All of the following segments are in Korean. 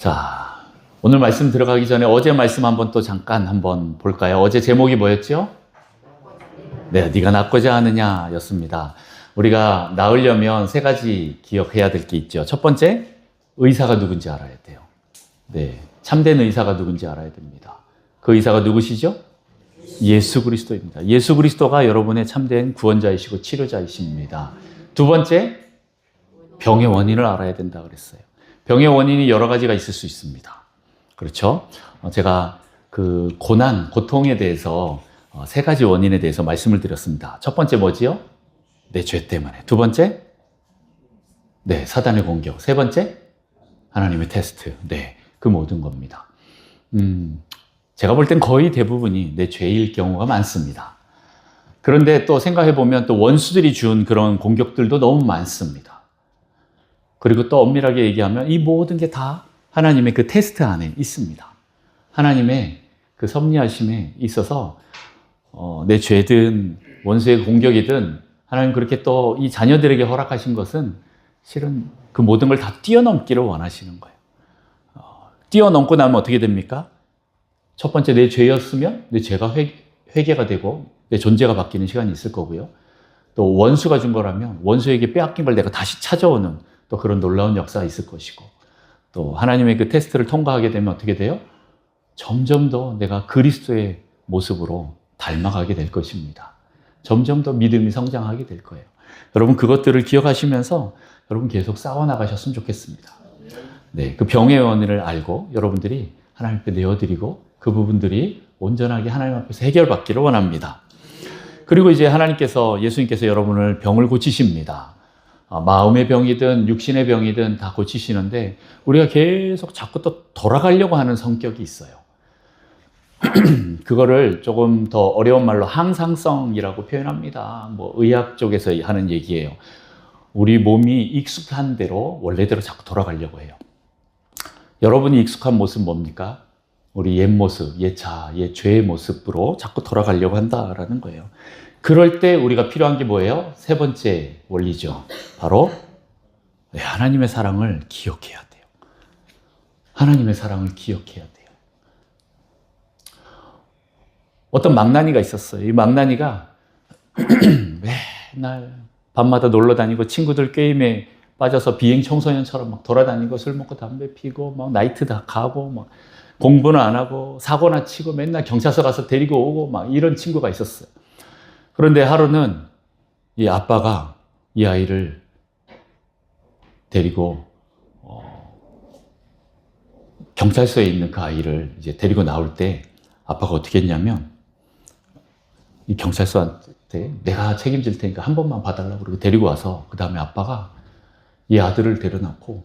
자, 오늘 말씀 들어가기 전에 어제 말씀 한번 또 잠깐 한번 볼까요? 어제 제목이 뭐였죠? 네, 네가 낫고자 하느냐 였습니다. 우리가 나으려면 세 가지 기억해야 될 게 있죠. 첫 번째, 의사가 누군지 알아야 돼요. 네, 참된 의사가 누군지 알아야 됩니다. 그 의사가 누구시죠? 예수 그리스도입니다. 예수 그리스도가 여러분의 참된 구원자이시고 치료자이십니다. 두 번째, 병의 원인을 알아야 된다 그랬어요. 병의 원인이 여러 가지가 있을 수 있습니다. 그렇죠? 제가 그 고난, 고통에 대해서 세 가지 원인에 대해서 말씀을 드렸습니다. 첫 번째 뭐지요? 내 죄 때문에. 두 번째, 네, 사단의 공격. 세 번째, 하나님의 테스트. 네, 그 모든 겁니다. 제가 볼 땐 거의 대부분이 내 죄일 경우가 많습니다. 그런데 또 생각해보면 또 원수들이 준 그런 공격들도 너무 많습니다. 그리고 또 엄밀하게 얘기하면 이 모든 게 다 하나님의 그 테스트 안에 있습니다. 하나님의 그 섭리하심에 있어서 내 죄든 원수의 공격이든 하나님 그렇게 또 이 자녀들에게 허락하신 것은 실은 그 모든 걸 다 뛰어넘기를 원하시는 거예요. 뛰어넘고 나면 어떻게 됩니까? 첫 번째 내 죄였으면 내 죄가 회개가 되고 내 존재가 바뀌는 시간이 있을 거고요. 또 원수가 준 거라면 원수에게 빼앗긴 걸 내가 다시 찾아오는 또 그런 놀라운 역사가 있을 것이고, 또 하나님의 그 테스트를 통과하게 되면 어떻게 돼요? 점점 더 내가 그리스도의 모습으로 닮아가게 될 것입니다. 점점 더 믿음이 성장하게 될 거예요. 여러분 그것들을 기억하시면서 여러분 계속 싸워나가셨으면 좋겠습니다. 네, 그 병의 원인을 알고 여러분들이 하나님 앞에 내어드리고 그 부분들이 온전하게 하나님 앞에서 해결받기를 원합니다. 그리고 이제 예수님께서 여러분을 병을 고치십니다. 마음의 병이든 육신의 병이든 다 고치시는데 우리가 계속 자꾸 또 돌아가려고 하는 성격이 있어요. 그거를 조금 더 어려운 말로 항상성이라고 표현합니다. 뭐 의학 쪽에서 하는 얘기예요. 우리 몸이 익숙한 대로 원래대로 자꾸 돌아가려고 해요. 여러분이 익숙한 모습 뭡니까? 우리 옛 모습, 옛 죄의 모습으로 자꾸 돌아가려고 한다라는 거예요. 그럴 때 우리가 필요한 게 뭐예요? 세 번째 원리죠. 바로 하나님의 사랑을 기억해야 돼요. 하나님의 사랑을 기억해야 돼요. 어떤 망나니가 있었어요. 이 망나니가 맨날 밤마다 놀러 다니고 친구들 게임에 빠져서 비행 청소년처럼 막 돌아다니고 술 먹고 담배 피고 막 나이트 다 가고 막 공부는 안 하고 사고나 치고 맨날 경찰서 가서 데리고 오고 막 이런 친구가 있었어요. 그런데 하루는 이 아빠가 이 아이를 데리고 경찰서에 있는 그 아이를 이제 데리고 나올 때 아빠가 어떻게 했냐면 이 경찰서한테 내가 책임질 테니까 한 번만 봐달라고 그러고 데리고 와서 그 다음에 아빠가 이 아들을 데려놓고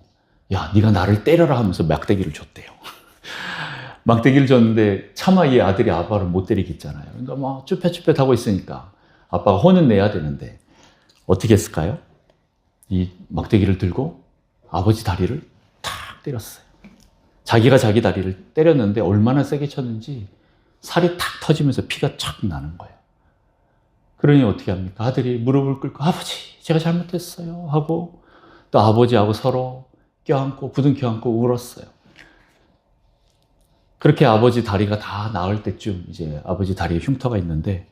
야 네가 나를 때려라 하면서 막대기를 줬대요. 막대기를 줬는데 차마 이 아들이 아빠를 못 때리겠잖아요. 그러니까 막 쭈뼛쭈뼛하고 있으니까 아빠가 혼은 내야 되는데 어떻게 했을까요? 이 막대기를 들고 아버지 다리를 탁 때렸어요. 자기가 자기 다리를 때렸는데 얼마나 세게 쳤는지 살이 탁 터지면서 피가 촥 나는 거예요. 그러니 어떻게 합니까? 아들이 무릎을 꿇고 아버지 제가 잘못했어요 하고 또 아버지하고 서로 껴안고 부둥켜 안고 울었어요. 그렇게 아버지 다리가 다 나을 때쯤 이제 아버지 다리에 흉터가 있는데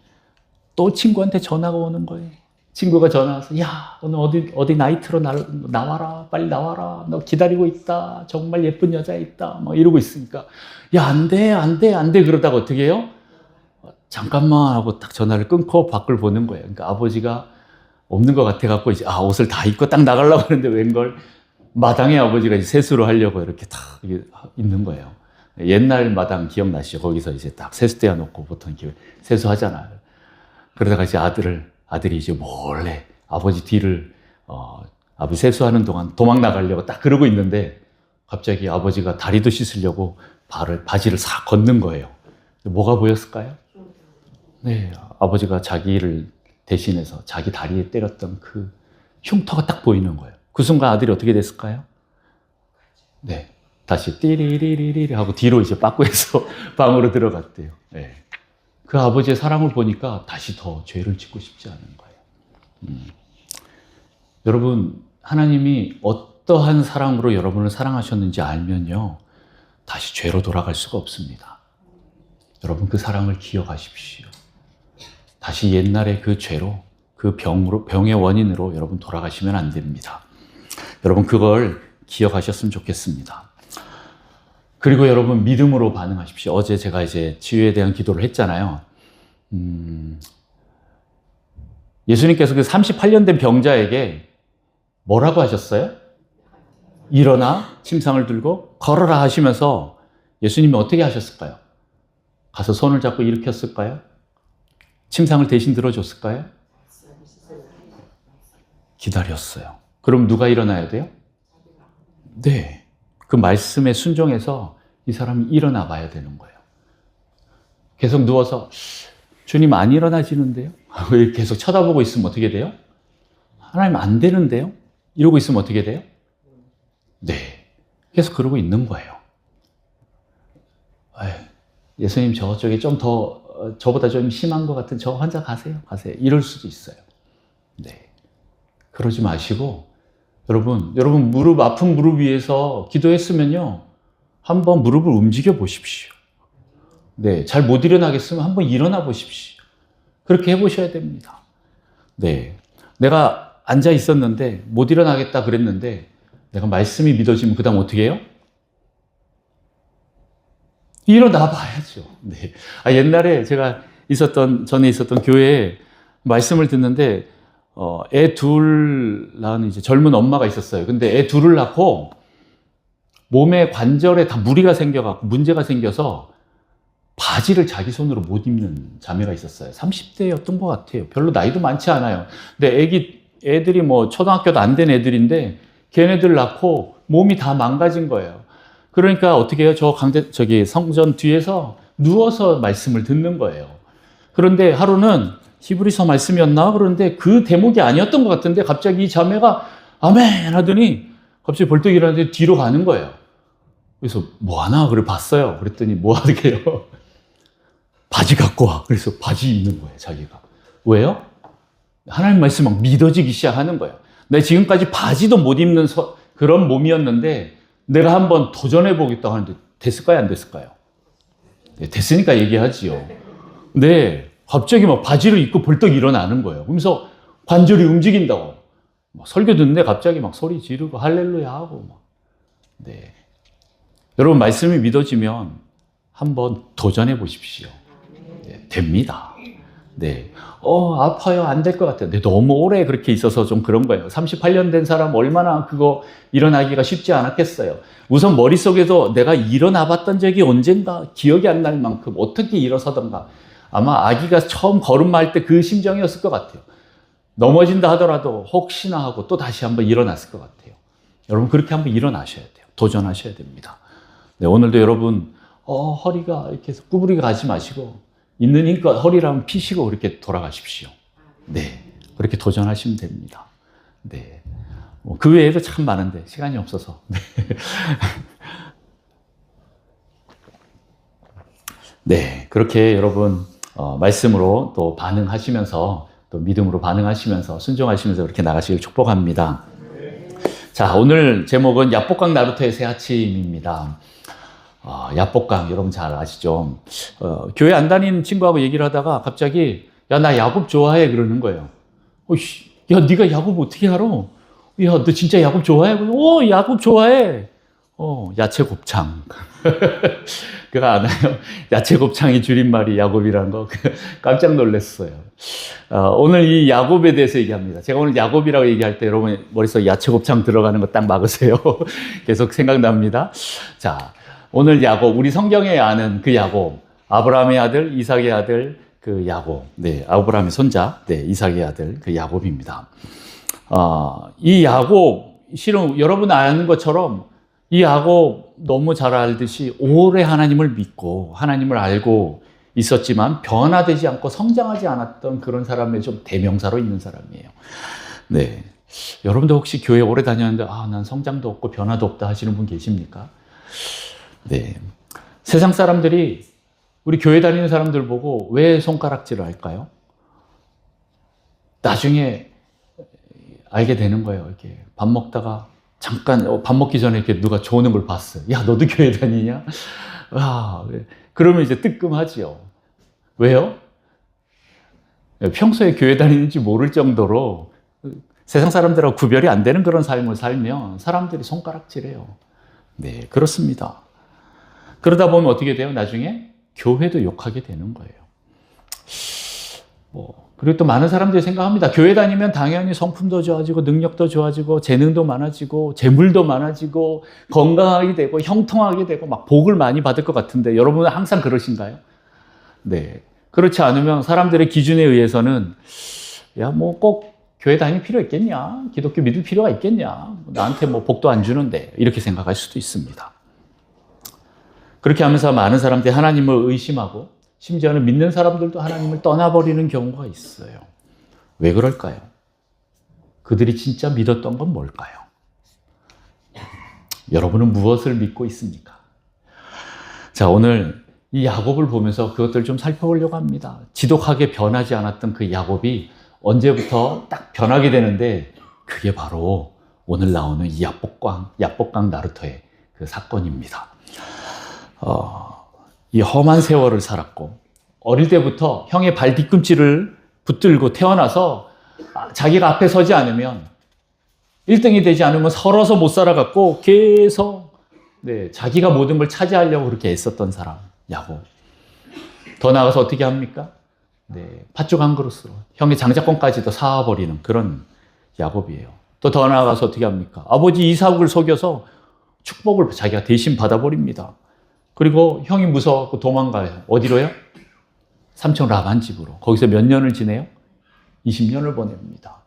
또 친구한테 전화가 오는 거예요. 친구가 전화와서 야 오늘 어디 나이트로 나와라 빨리 나와라 너 기다리고 있다 정말 예쁜 여자 있다 막 이러고 있으니까 야 안 돼 그러다가 어떻게 해요? 잠깐만 하고 딱 전화를 끊고 밖을 보는 거예요. 그러니까 아버지가 없는 것 같아 갖고 이제 옷을 다 입고 딱 나가려고 하는데 웬걸 마당에 아버지가 이제 세수를 하려고 이렇게 딱 있는 거예요. 옛날 마당 기억나시죠? 거기서 이제 딱 세수대야 놓고 보통 이렇게 세수하잖아요. 그러다가 이제 아들이 이제 몰래 아버지 뒤를 아버지 세수하는 동안 도망 나가려고 딱 그러고 있는데 갑자기 아버지가 다리도 씻으려고 바지를 싹 걷는 거예요. 뭐가 보였을까요? 네, 아버지가 자기를 대신해서 자기 다리에 때렸던 그 흉터가 딱 보이는 거예요. 그 순간 아들이 어떻게 됐을까요? 네, 다시 띠리리리리 하고 뒤로 이제 빠꾸해서 방으로 들어갔대요. 네. 그 아버지의 사랑을 보니까 다시 더 죄를 짓고 싶지 않은 거예요. 여러분, 하나님이 어떠한 사랑으로 여러분을 사랑하셨는지 알면요. 다시 죄로 돌아갈 수가 없습니다. 여러분 그 사랑을 기억하십시오. 다시 옛날의 그 죄로, 그 병의 원인으로 여러분 돌아가시면 안 됩니다. 여러분 그걸 기억하셨으면 좋겠습니다. 그리고 여러분 믿음으로 반응하십시오. 어제 제가 이제 치유에 대한 기도를 했잖아요. 예수님께서 그 38년 된 병자에게 뭐라고 하셨어요? 일어나 침상을 들고 걸어라 하시면서 예수님이 어떻게 하셨을까요? 가서 손을 잡고 일으켰을까요? 침상을 대신 들어줬을까요? 기다렸어요. 그럼 누가 일어나야 돼요? 네. 그 말씀에 순종해서 이 사람이 일어나 봐야 되는 거예요. 계속 누워서 주님 안 일어나지는데요? 계속 쳐다보고 있으면 어떻게 돼요? 하나님 안 되는데요? 이러고 있으면 어떻게 돼요? 네. 계속 그러고 있는 거예요. 예수님 저쪽에 좀 더 저보다 좀 심한 것 같은 저 환자 가세요. 이럴 수도 있어요. 네. 그러지 마시고 여러분 아픈 무릎 위에서 기도했으면요. 한번 무릎을 움직여 보십시오. 네. 잘 못 일어나겠으면 한번 일어나 보십시오. 그렇게 해 보셔야 됩니다. 네. 내가 앉아 있었는데 못 일어나겠다 그랬는데 내가 말씀이 믿어지면 그 다음 어떻게 해요? 일어나 봐야죠. 네. 옛날에 제가 전에 있었던 교회에 말씀을 듣는데, 애 둘 낳은 이제 젊은 엄마가 있었어요. 근데 애 둘을 낳고 몸에 관절에 다 무리가 생겨갖고 문제가 생겨서 바지를 자기 손으로 못 입는 자매가 있었어요. 30대였던 것 같아요. 별로 나이도 많지 않아요. 근데 애들이 뭐 초등학교도 안 된 애들인데 걔네들 낳고 몸이 다 망가진 거예요. 그러니까 어떻게 해요? 저기 성전 뒤에서 누워서 말씀을 듣는 거예요. 그런데 하루는 히브리서 말씀이었나? 그런데 그 대목이 아니었던 것 같은데 갑자기 이 자매가 아멘 하더니 갑자기 벌떡 일어나는데 뒤로 가는 거예요. 그래서 뭐 하나? 그래 봤어요. 그랬더니 뭐 하게요? 바지 갖고 와. 그래서 바지 입는 거예요, 자기가. 왜요? 하나님 말씀 막 믿어지기 시작하는 거예요. 내가 지금까지 바지도 못 입는 그런 몸이었는데 내가 한번 도전해 보겠다고 하는데 됐을까요? 안 됐을까요? 네, 됐으니까 얘기하지요. 네, 갑자기 막 바지를 입고 벌떡 일어나는 거예요. 그러면서 관절이 움직인다고. 막 설교 듣는데 갑자기 막 소리 지르고 할렐루야 하고 막. 네. 여러분 말씀이 믿어지면 한번 도전해 보십시오. 네, 됩니다. 네. 아파요. 안 될 것 같아요. 네, 너무 오래 그렇게 있어서 좀 그런 거예요. 38년 된 사람 얼마나 그거 일어나기가 쉽지 않았겠어요. 우선 머릿속에도 내가 일어나 봤던 적이 언젠가 기억이 안 날 만큼 어떻게 일어서던가. 아마 아기가 처음 걸음마할 때 그 심정이었을 것 같아요. 넘어진다 하더라도 혹시나 하고 또 다시 한번 일어났을 것 같아요. 여러분 그렇게 한번 일어나셔야 돼요. 도전하셔야 됩니다. 네, 오늘도 여러분 허리가 이렇게 해서 구부리게 가지 마시고 있는 힘껏 허리를 한번 피시고 그렇게 돌아가십시오. 네, 그렇게 도전하시면 됩니다. 네, 그 외에도 참 많은데 시간이 없어서. 네, 네 그렇게 여러분 말씀으로 또 반응하시면서 또 믿음으로 반응하시면서 순종하시면서 그렇게 나가시길 축복합니다. 자, 오늘 제목은 야복강 나루토의 새 아침입니다. 야복강 여러분 잘 아시죠? 교회 안 다니는 친구하고 얘기를 하다가 갑자기 야, 나 야곱 좋아해 그러는 거예요. 야, 네가 야곱 어떻게 알아? 야, 너 진짜 야곱 좋아해? 야곱 좋아해. 야채 곱창. 그거 아나요? 야채 곱창이 줄임말이 야곱이라는 거 깜짝 놀랐어요. 오늘 이 야곱에 대해서 얘기합니다. 제가 오늘 야곱이라고 얘기할 때 여러분 머릿속에 야채 곱창 들어가는 거 딱 막으세요. 계속 생각납니다. 자, 오늘 야곱, 우리 성경에 아는 그 야곱, 아브라함의 아들, 이삭의 아들, 그 야곱, 네, 아브라함의 손자, 네, 이삭의 아들, 그 야곱입니다. 이 야곱, 실은 여러분 아는 것처럼 이 야곱 너무 잘 알듯이 오래 하나님을 믿고 하나님을 알고 있었지만 변화되지 않고 성장하지 않았던 그런 사람의 좀 대명사로 있는 사람이에요. 네, 여러분도 혹시 교회 오래 다녔는데 난 성장도 없고 변화도 없다 하시는 분 계십니까? 네, 세상 사람들이 우리 교회 다니는 사람들 보고 왜 손가락질을 할까요? 나중에 알게 되는 거예요. 이렇게 밥 먹다가 잠깐 밥 먹기 전에 이렇게 누가 좋는 걸 봤어요. 야, 너도 교회 다니냐? 그러면 이제 뜨끔하지요. 왜요? 평소에 교회 다니는지 모를 정도로 세상 사람들하고 구별이 안 되는 그런 삶을 살면 사람들이 손가락질해요. 네, 그렇습니다. 그러다 보면 어떻게 돼요? 나중에 교회도 욕하게 되는 거예요. 그리고 또 많은 사람들이 생각합니다. 교회 다니면 당연히 성품도 좋아지고 능력도 좋아지고 재능도 많아지고 재물도 많아지고 건강하게 되고 형통하게 되고 막 복을 많이 받을 것 같은데 여러분은 항상 그러신가요? 네. 그렇지 않으면 사람들의 기준에 의해서는 야, 뭐 꼭 교회 다닐 필요 있겠냐? 기독교 믿을 필요가 있겠냐? 나한테 뭐 복도 안 주는데 이렇게 생각할 수도 있습니다. 그렇게 하면서 많은 사람들이 하나님을 의심하고 심지어는 믿는 사람들도 하나님을 떠나버리는 경우가 있어요. 왜 그럴까요? 그들이 진짜 믿었던 건 뭘까요? 여러분은 무엇을 믿고 있습니까? 자, 오늘 이 야곱을 보면서 그것들을 좀 살펴보려고 합니다. 지독하게 변하지 않았던 그 야곱이 언제부터 딱 변하게 되는데 그게 바로 오늘 나오는 이 야복강 나루토의 그 사건입니다. 이 험한 세월을 살았고 어릴 때부터 형의 발 뒤꿈치를 붙들고 태어나서 자기가 앞에 서지 않으면 1등이 되지 않으면 서러서 못 살아갔고 계속 자기가 모든 걸 차지하려고 그렇게 애썼던 사람 야곱. 더 나아가서 어떻게 합니까? 팥죽 한 그릇으로 형의 장자권까지도 사와버리는 그런 야곱이에요. 또 더 나아가서 어떻게 합니까? 아버지 이삭을 속여서 축복을 자기가 대신 받아버립니다. 그리고 형이 무서워서 도망가요. 어디로요? 삼촌 라반 집으로. 거기서 몇 년을 지내요? 20년을 보냅니다.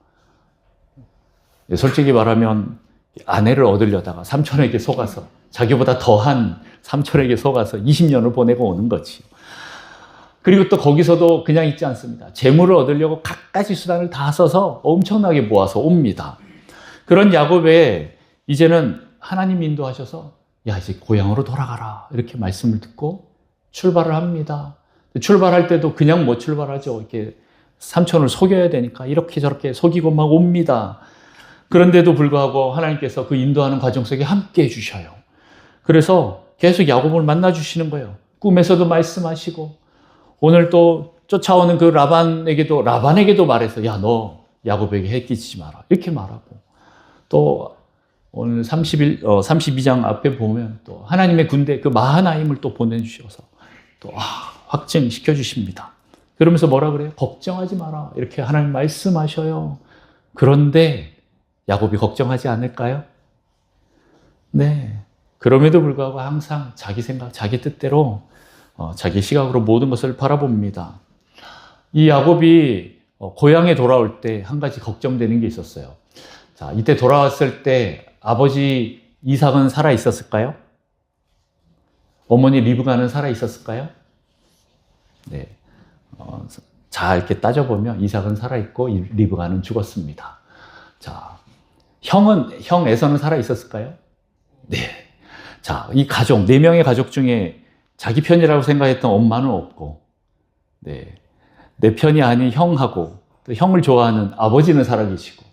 솔직히 말하면 아내를 얻으려다가 삼촌에게 속아서 자기보다 더한 삼촌에게 속아서 20년을 보내고 오는 거지. 그리고 또 거기서도 그냥 있지 않습니다. 재물을 얻으려고 갖가지 수단을 다 써서 엄청나게 모아서 옵니다. 그런 야곱에 이제는 하나님 인도하셔서 야, 이제 고향으로 돌아가라. 이렇게 말씀을 듣고 출발을 합니다. 출발할 때도 그냥 못 출발하죠. 이렇게 삼촌을 속여야 되니까 이렇게 저렇게 속이고 막 옵니다. 그런데도 불구하고 하나님께서 그 인도하는 과정 속에 함께 해주셔요. 그래서 계속 야곱을 만나주시는 거예요. 꿈에서도 말씀하시고 오늘 또 쫓아오는 그 라반에게도 말해서 야, 너 야곱에게 해 끼치지 마라. 이렇게 말하고 또 오늘 32장 앞에 보면 또 하나님의 군대 그 마하나임을 또 보내주셔서 또 확증시켜 주십니다. 그러면서 뭐라 그래요? 걱정하지 마라. 이렇게 하나님 말씀하셔요. 그런데 야곱이 걱정하지 않을까요? 네. 그럼에도 불구하고 항상 자기 생각, 자기 뜻대로 자기 시각으로 모든 것을 바라봅니다. 이 야곱이 고향에 돌아올 때 한 가지 걱정되는 게 있었어요. 자, 이때 돌아왔을 때 아버지 이삭은 살아 있었을까요? 어머니 리브가는 살아 있었을까요? 네. 잘 이렇게 따져보면 이삭은 살아 있고 리브가는 죽었습니다. 자, 형 에서는 살아 있었을까요? 네. 자, 이 가족, 4명의 가족 중에 자기 편이라고 생각했던 엄마는 없고, 내 편이 아닌 형하고, 또 형을 좋아하는 아버지는 살아계시고,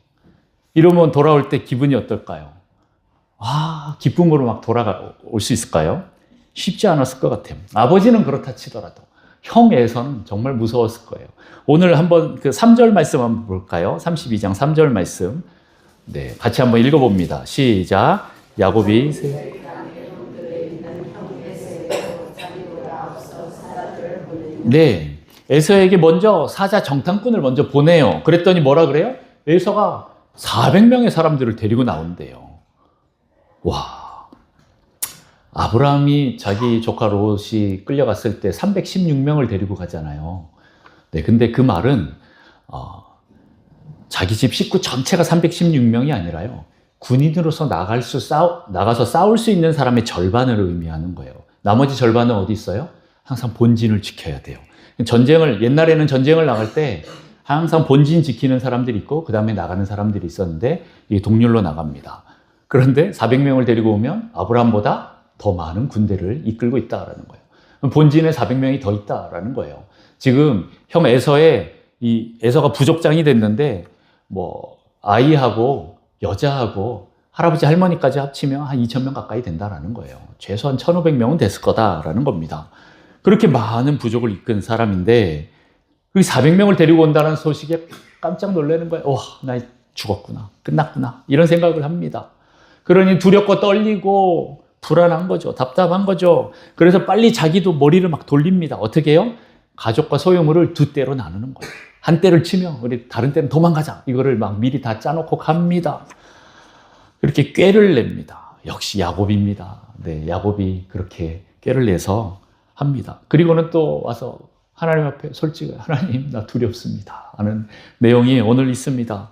이러면 돌아올 때 기분이 어떨까요? 기쁨으로 막 돌아올 수 있을까요? 쉽지 않았을 것 같아요. 아버지는 그렇다 치더라도, 형에서는 정말 무서웠을 거예요. 오늘 한번 그 3절 말씀 한번 볼까요? 32장 3절 말씀. 네, 같이 한번 읽어봅니다. 시작. 야곱이 에서에게 먼저 사자 정탐꾼을 먼저 보내요. 그랬더니 뭐라 그래요? 에서가 400명의 사람들을 데리고 나온대요. 와, 아브라함이 자기 조카 롯이 끌려갔을 때 316명을 데리고 가잖아요. 네, 근데 그 말은 자기 집 식구 전체가 316명이 아니라요. 군인으로서 나가서 싸울 수 있는 사람의 절반을 의미하는 거예요. 나머지 절반은 어디 있어요? 항상 본진을 지켜야 돼요. 옛날에는 전쟁을 나갈 때 항상 본진 지키는 사람들이 있고 그 다음에 나가는 사람들이 있었는데 이게 동률로 나갑니다. 그런데 400명을 데리고 오면 아브라함보다 더 많은 군대를 이끌고 있다라는 거예요. 본진에 400명이 더 있다라는 거예요. 지금 형 에서가 부족장이 됐는데 아이하고 여자하고 할아버지 할머니까지 합치면 한 2,000명 가까이 된다라는 거예요. 최소한 1,500명은 됐을 거다라는 겁니다. 그렇게 많은 부족을 이끈 사람인데 그 400명을 데리고 온다는 소식에 깜짝 놀라는 거예요. 와, 나 죽었구나. 끝났구나. 이런 생각을 합니다. 그러니 두렵고 떨리고 불안한 거죠. 답답한 거죠. 그래서 빨리 자기도 머리를 막 돌립니다. 어떻게 해요? 가족과 소유물을 두 떼로 나누는 거예요. 한 떼를 치면 우리 다른 떼는 도망가자. 이거를 막 미리 다 짜놓고 갑니다. 그렇게 꾀를 냅니다. 역시 야곱입니다. 네, 야곱이 그렇게 꾀를 내서 합니다. 그리고는 또 와서 하나님 앞에 솔직히 하나님 나 두렵습니다 하는 내용이 오늘 있습니다.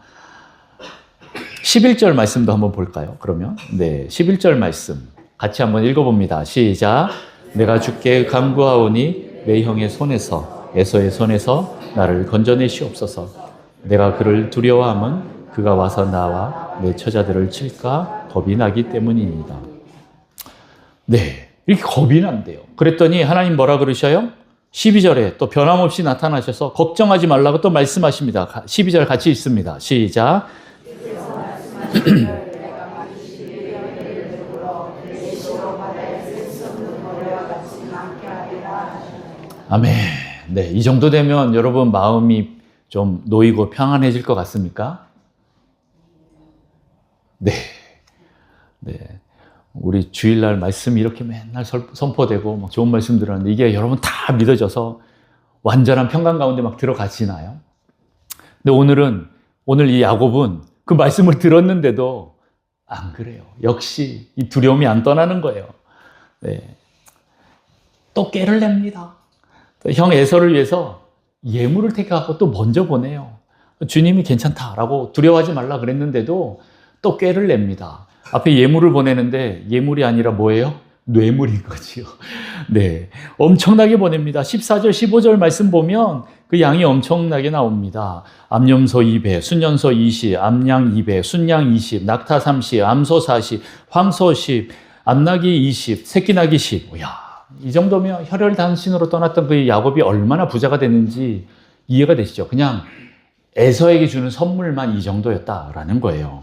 11절 말씀도 한번 볼까요? 그러면 네, 11절 말씀 같이 한번 읽어봅니다. 시작. 내가 주께 간구하오니 내 형의 손에서 에서의 손에서 나를 건져내시옵소서. 내가 그를 두려워함은 그가 와서 나와 내 처자들을 칠까 겁이 나기 때문입니다. 네, 이렇게 겁이 난대요. 그랬더니 하나님 뭐라 그러셔요? 12절에 또 변함없이 나타나셔서 걱정하지 말라고 또 말씀하십니다. 12절 같이 읽습니다. 시작. 아멘. 네, 이 정도 되면 여러분 마음이 좀 놓이고 평안해질 것 같습니까? 네. 네. 우리 주일날 말씀이 이렇게 맨날 선포되고 막 좋은 말씀 들었는데 이게 여러분 다 믿어져서 완전한 평강 가운데 막 들어가시나요? 근데 오늘 이 야곱은 그 말씀을 들었는데도 안 그래요. 역시 이 두려움이 안 떠나는 거예요. 네. 또 꾀를 냅니다. 형 에서를 위해서 예물을 택하고 또 먼저 보내요. 주님이 괜찮다라고 두려워하지 말라 그랬는데도 또 꾀를 냅니다. 앞에 예물을 보내는데 예물이 아니라 뭐예요? 뇌물인 거지요. 네, 엄청나게 보냅니다. 14절, 15절 말씀 보면 그 양이 엄청나게 나옵니다. 암염소 2배, 순년소 20, 암양 2배, 순양 20, 낙타 30, 암소 40, 황소 10, 암낙이 20, 새끼낙이 10. 이야, 이 정도면 혈혈단신으로 떠났던 그 야곱이 얼마나 부자가 됐는지 이해가 되시죠? 그냥 에서에게 주는 선물만 이 정도였다라는 거예요.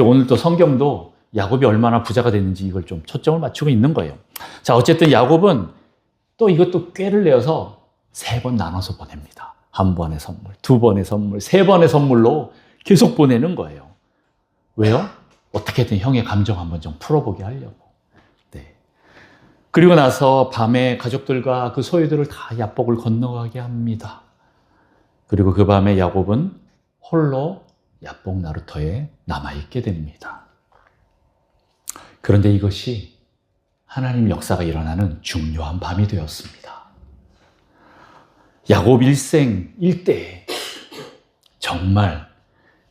오늘 또 성경도 야곱이 얼마나 부자가 됐는지 이걸 좀 초점을 맞추고 있는 거예요. 자, 어쨌든 야곱은 또 이것도 꾀를 내어서 3번 나눠서 보냅니다. 한 번의 선물, 2번의 선물, 3번의 선물로 계속 보내는 거예요. 왜요? 어떻게든 형의 감정 한번 좀 풀어보게 하려고. 네. 그리고 나서 밤에 가족들과 그 소유들을 다 야복을 건너가게 합니다. 그리고 그 밤에 야곱은 홀로 야복 나루터에 남아있게 됩니다. 그런데 이것이 하나님 역사가 일어나는 중요한 밤이 되었습니다. 야곱 일생 일대에 정말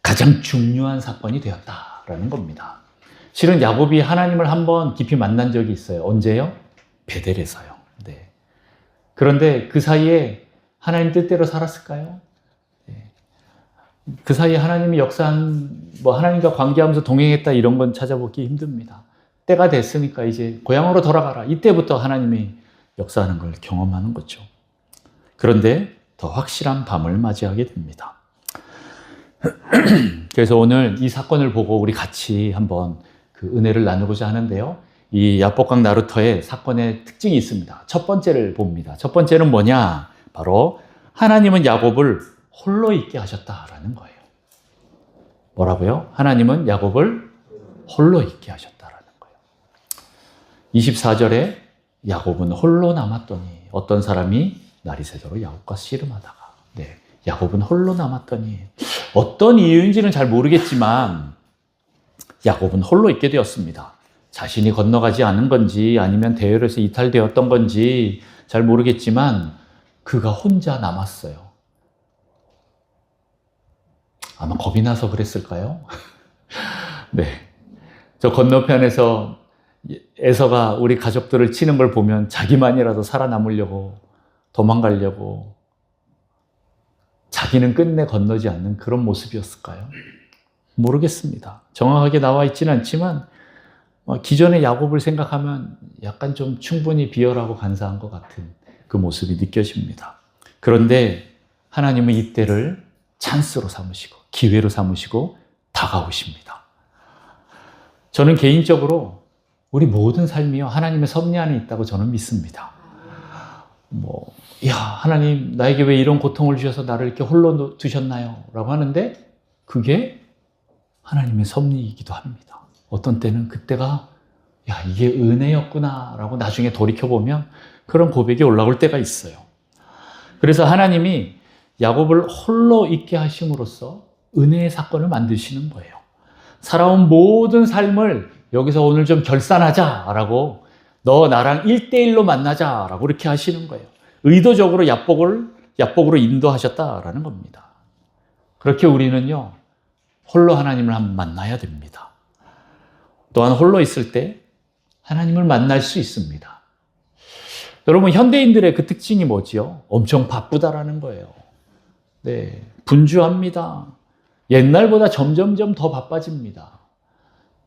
가장 중요한 사건이 되었다라는 겁니다. 실은 야곱이 하나님을 한번 깊이 만난 적이 있어요. 언제요? 베델에서요. 네. 그런데 그 사이에 하나님 뜻대로 살았을까요? 그 사이에 하나님이 역사한, 하나님과 관계하면서 동행했다 이런 건 찾아보기 힘듭니다. 때가 됐으니까 이제 고향으로 돌아가라. 이때부터 하나님이 역사하는 걸 경험하는 거죠. 그런데 더 확실한 밤을 맞이하게 됩니다. 그래서 오늘 이 사건을 보고 우리 같이 한번 그 은혜를 나누고자 하는데요. 이 야복강 나루터의 사건의 특징이 있습니다. 첫 번째를 봅니다. 첫 번째는 뭐냐? 바로 하나님은 야곱을 홀로 있게 하셨다라는 거예요. 뭐라고요? 하나님은 야곱을 홀로 있게 하셨다라는 거예요. 24절에 야곱은 홀로 남았더니 어떤 사람이 날이 새도록 야곱과 씨름하다가 네, 야곱은 홀로 남았더니 어떤 이유인지는 잘 모르겠지만 야곱은 홀로 있게 되었습니다. 자신이 건너가지 않은 건지 아니면 대열에서 이탈되었던 건지 잘 모르겠지만 그가 혼자 남았어요. 아마 겁이 나서 그랬을까요? 네. 저 건너편에서 에서가 우리 가족들을 치는 걸 보면 자기만이라도 살아남으려고 도망가려고 자기는 끝내 건너지 않는 그런 모습이었을까요? 모르겠습니다. 정확하게 나와 있지는 않지만 기존의 야곱을 생각하면 약간 좀 충분히 비열하고 간사한 것 같은 그 모습이 느껴집니다. 그런데 하나님은 이때를 찬스로 삼으시고 기회로 삼으시고 다가오십니다. 저는 개인적으로 우리 모든 삶이요, 하나님의 섭리 안에 있다고 저는 믿습니다. 하나님, 나에게 왜 이런 고통을 주셔서 나를 이렇게 홀로 두셨나요? 라고 하는데, 그게 하나님의 섭리이기도 합니다. 어떤 때는 그때가, 이게 은혜였구나, 라고 나중에 돌이켜보면 그런 고백이 올라올 때가 있어요. 그래서 하나님이 야곱을 홀로 있게 하심으로써 은혜의 사건을 만드시는 거예요. 살아온 모든 삶을 여기서 오늘 좀 결산하자라고, 너 나랑 1대1로 만나자라고 이렇게 하시는 거예요. 의도적으로 야복으로 인도하셨다라는 겁니다. 그렇게 우리는요, 홀로 하나님을 한번 만나야 됩니다. 또한 홀로 있을 때 하나님을 만날 수 있습니다. 여러분, 현대인들의 그 특징이 뭐지요? 엄청 바쁘다라는 거예요. 네, 분주합니다. 옛날보다 점점점 더 바빠집니다.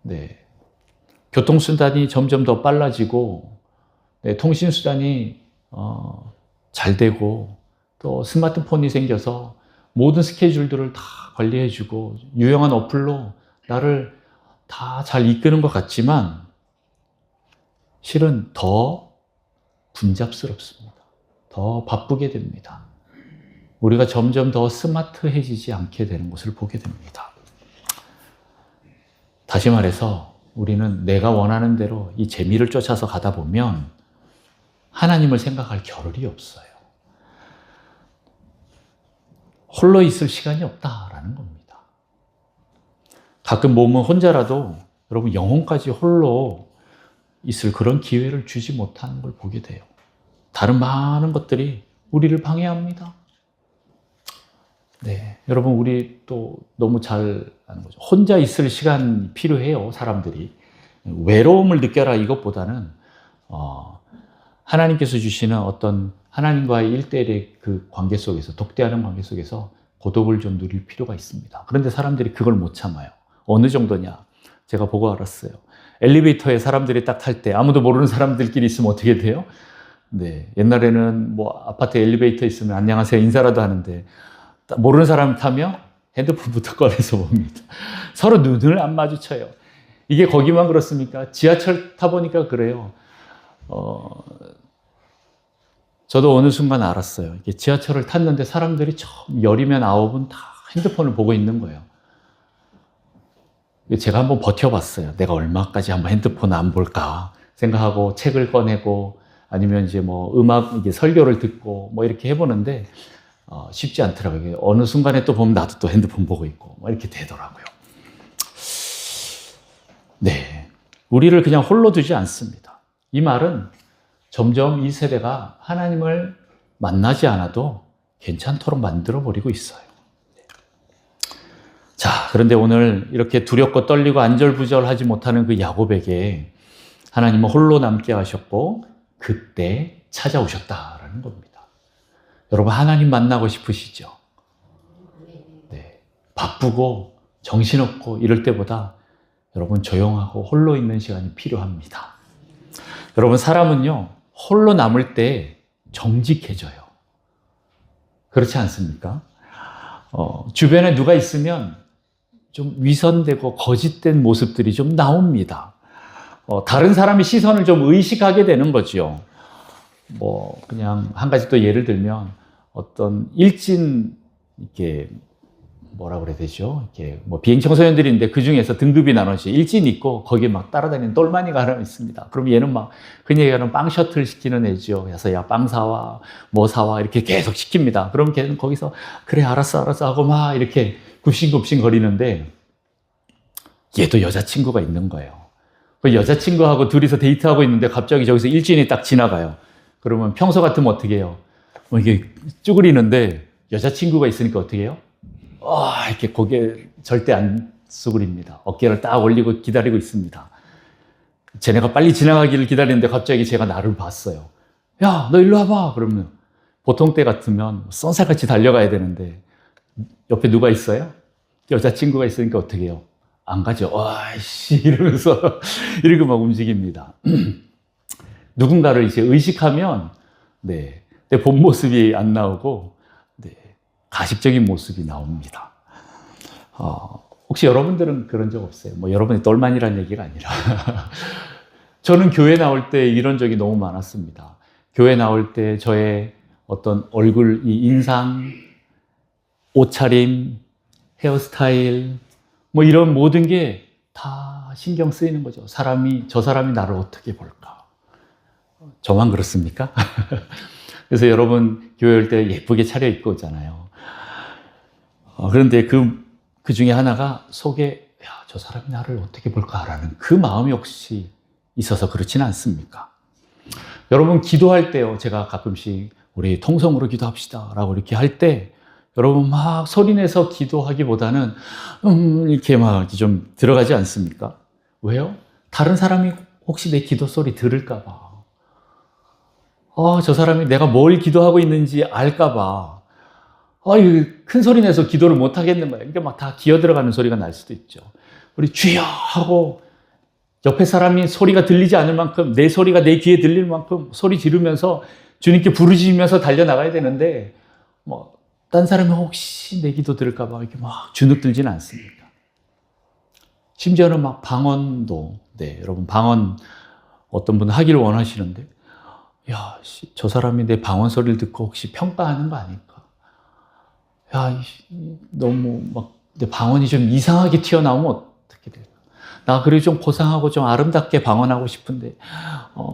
네, 교통수단이 점점 더 빨라지고, 네, 통신수단이 잘 되고, 또 스마트폰이 생겨서 모든 스케줄들을 다 관리해주고, 유용한 어플로 나를 다 잘 이끄는 것 같지만, 실은 더 분잡스럽습니다. 더 바쁘게 됩니다. 우리가 점점 더 스마트해지지 않게 되는 것을 보게 됩니다. 다시 말해서 우리는 내가 원하는 대로 이 재미를 쫓아서 가다 보면 하나님을 생각할 겨를이 없어요. 홀로 있을 시간이 없다라는 겁니다. 가끔 몸은 혼자라도 여러분 영혼까지 홀로 있을 그런 기회를 주지 못하는 걸 보게 돼요. 다른 많은 것들이 우리를 방해합니다. 네, 여러분, 우리 또 너무 잘 아는 거죠. 혼자 있을 시간이 필요해요, 사람들이. 외로움을 느껴라 이것보다는 하나님께서 주시는 어떤 하나님과의 1대1의 그 관계 속에서, 독대하는 관계 속에서 고독을 좀 누릴 필요가 있습니다. 그런데 사람들이 그걸 못 참아요. 어느 정도냐? 제가 보고 알았어요. 엘리베이터에 사람들이 딱 탈 때 아무도 모르는 사람들끼리 있으면 어떻게 돼요? 네, 옛날에는 아파트 엘리베이터 있으면 안녕하세요 인사라도 하는데, 모르는 사람 타면 핸드폰부터 꺼내서 봅니다. 서로 눈을 안 마주쳐요. 이게 거기만 그렇습니까? 지하철 타보니까 그래요. 저도 어느 순간 알았어요. 이게 지하철을 탔는데 사람들이 처음 10이면 9은 다 핸드폰을 보고 있는 거예요. 제가 한번 버텨봤어요. 내가 얼마까지 한번 핸드폰 안 볼까 생각하고 책을 꺼내고, 아니면 이제 음악, 이게 설교를 듣고 이렇게 해보는데, 쉽지 않더라고요. 어느 순간에 또 보면 나도 또 핸드폰 보고 있고, 이렇게 되더라고요. 네. 우리를 그냥 홀로 두지 않습니다. 이 말은 점점 이 세대가 하나님을 만나지 않아도 괜찮도록 만들어버리고 있어요. 자, 그런데 오늘 이렇게 두렵고 떨리고 안절부절하지 못하는 그 야곱에게 하나님은 홀로 남게 하셨고, 그때 찾아오셨다라는 겁니다. 여러분, 하나님 만나고 싶으시죠? 네. 바쁘고 정신없고 이럴 때보다 여러분 조용하고 홀로 있는 시간이 필요합니다. 여러분, 사람은요, 홀로 남을 때 정직해져요. 그렇지 않습니까? 주변에 누가 있으면 좀 위선되고 거짓된 모습들이 좀 나옵니다. 다른 사람의 시선을 좀 의식하게 되는 거죠. 그냥 한 가지 또 예를 들면, 어떤 일진, 이렇게, 뭐라 그래야 되죠? 이렇게, 비행 청소년들이 있는데 그 중에서 등급이 나눠져. 일진 있고, 거기에 막 따라다니는 똘마니가 하나 있습니다. 그럼 얘는 그냥 얘는 빵 셔틀 시키는 애죠. 그래서 야, 빵 사와, 뭐 사와, 이렇게 계속 시킵니다. 그럼 걔는 거기서, 그래, 알았어 하고 막 이렇게 굽신굽신 거리는데, 얘도 여자친구가 있는 거예요. 그 여자친구하고 둘이서 데이트하고 있는데 갑자기 저기서 일진이 딱 지나가요. 그러면 평소 같으면 어떻게 해요? 이게 쭈그리는데 여자친구가 있으니까 어떻게 해요? 이렇게 고개 절대 안 수그립니다. 어깨를 딱 올리고 기다리고 있습니다. 쟤네가 빨리 지나가기를 기다리는데 갑자기 제가 나를 봤어요. 야, 너 일로 와봐. 그러면 보통 때 같으면 쏜살같이 달려가야 되는데, 옆에 누가 있어요? 여자친구가 있으니까 어떻게 해요? 안 가죠. 와이씨, 이러면서 이렇게 막 움직입니다. 누군가를 이제 의식하면, 네, 내 본 모습이 안 나오고, 네, 가식적인 모습이 나옵니다. 혹시 여러분들은 그런 적 없어요? 뭐 여러분이 똘만이라는 얘기가 아니라 저는 교회 나올 때 이런 적이 너무 많았습니다. 교회 나올 때 저의 어떤 얼굴, 이 인상, 옷차림, 헤어스타일, 뭐 이런 모든 게 다 신경 쓰이는 거죠. 저 사람이 나를 어떻게 볼까? 저만 그렇습니까? 그래서 여러분 교회 올 때 예쁘게 차려입고 오잖아요. 그런데 그 중에 하나가 속에, 저 사람이 나를 어떻게 볼까라는 그 마음이 혹시 있어서 그렇지는 않습니까? 여러분 기도할 때요, 제가 가끔씩 우리 통성으로 기도합시다 라고 이렇게 할 때 여러분 막 소리내서 기도하기보다는 이렇게 막 좀 들어가지 않습니까? 왜요? 다른 사람이 혹시 내 기도 소리 들을까 봐. 저 사람이 내가 뭘 기도하고 있는지 알까 봐. 큰 소리 내서 기도를 못 하겠는 거예요. 그러니까 막 다 기어 들어가는 소리가 날 수도 있죠. 우리 주여 하고 옆에 사람이 소리가 들리지 않을 만큼 내 소리가 내 귀에 들릴 만큼 소리 지르면서 주님께 부르짖으면서 달려나가야 되는데 딴 사람이 혹시 내 기도 들을까 봐 이렇게 막 주눅 들지는 않습니다. 심지어는 막 방언도, 여러분 방언 어떤 분은 하기를 원하시는데 저 사람이 내 방언 소리를 듣고 혹시 평가하는 거 아닐까? 너무 막 내 방언이 좀 이상하게 튀어나오면 어떻게 될까? 나 그래도 좀 고상하고 좀 아름답게 방언하고 싶은데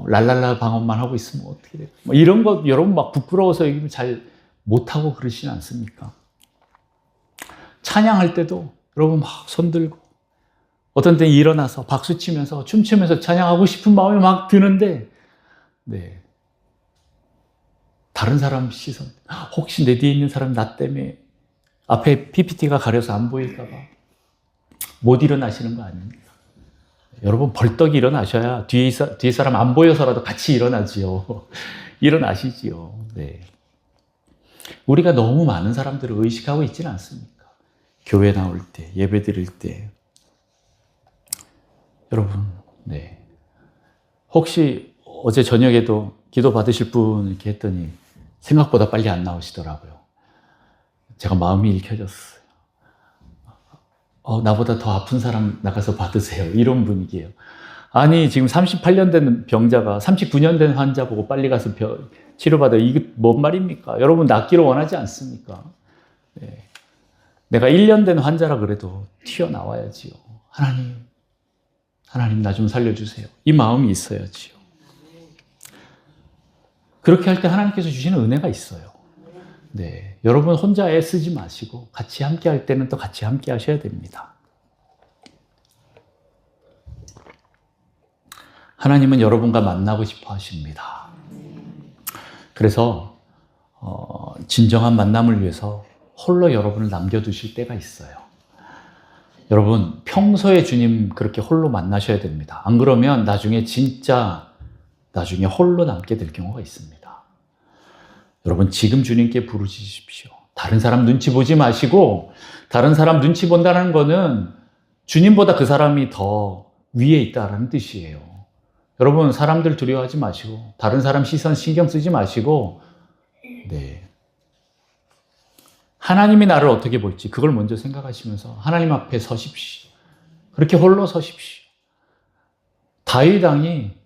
랄랄라 방언만 하고 있으면 어떻게 될까? 이런 거 여러분 막 부끄러워서 잘 못하고 그러시지 않습니까? 찬양할 때도 여러분 막 손들고 어떤 때 일어나서 박수 치면서 춤추면서 찬양하고 싶은 마음이 막 드는데 다른 사람 시선, 혹시 내 뒤에 있는 사람 나 때문에 앞에 PPT가 가려서 안 보일까 봐 못 일어나시는 거 아닙니까? 여러분 벌떡 일어나셔야 뒤에 사람 안 보여서라도 같이 일어나지요. 일어나시지요. 우리가 너무 많은 사람들을 의식하고 있지는 않습니까? 교회 나올 때, 예배 드릴 때. 여러분, 혹시 어제 저녁에도 기도 받으실 분 이렇게 했더니 생각보다 빨리 안 나오시더라고요. 제가 마음이 읽혀졌어요. 나보다 더 아픈 사람 나가서 받으세요. 이런 분위기예요. 아니, 지금 38년 된 병자가 39년 된 환자 보고 빨리 가서 치료받아요. 이게 뭔 말입니까? 여러분, 낫기를 원하지 않습니까? 내가 1년 된 환자라 그래도 튀어나와야지요. 하나님 나 좀 살려주세요. 이 마음이 있어야지요. 그렇게 할 때 하나님께서 주시는 은혜가 있어요. 여러분 혼자 애쓰지 마시고 같이 함께 할 때는 또 같이 함께 하셔야 됩니다. 하나님은 여러분과 만나고 싶어 하십니다. 그래서 진정한 만남을 위해서 홀로 여러분을 남겨두실 때가 있어요. 여러분 평소에 주님 그렇게 홀로 만나셔야 됩니다. 안 그러면 나중에 홀로 남게 될 경우가 있습니다. 여러분 지금 주님께 부르짖으십시오. 다른 사람 눈치 보지 마시고, 다른 사람 눈치 본다는 거는 주님보다 그 사람이 더 위에 있다는 뜻이에요. 여러분 사람들 두려워하지 마시고 다른 사람 시선 신경 쓰지 마시고 하나님이 나를 어떻게 볼지 그걸 먼저 생각하시면서 하나님 앞에 서십시오. 그렇게 홀로 서십시오. 다윗 왕이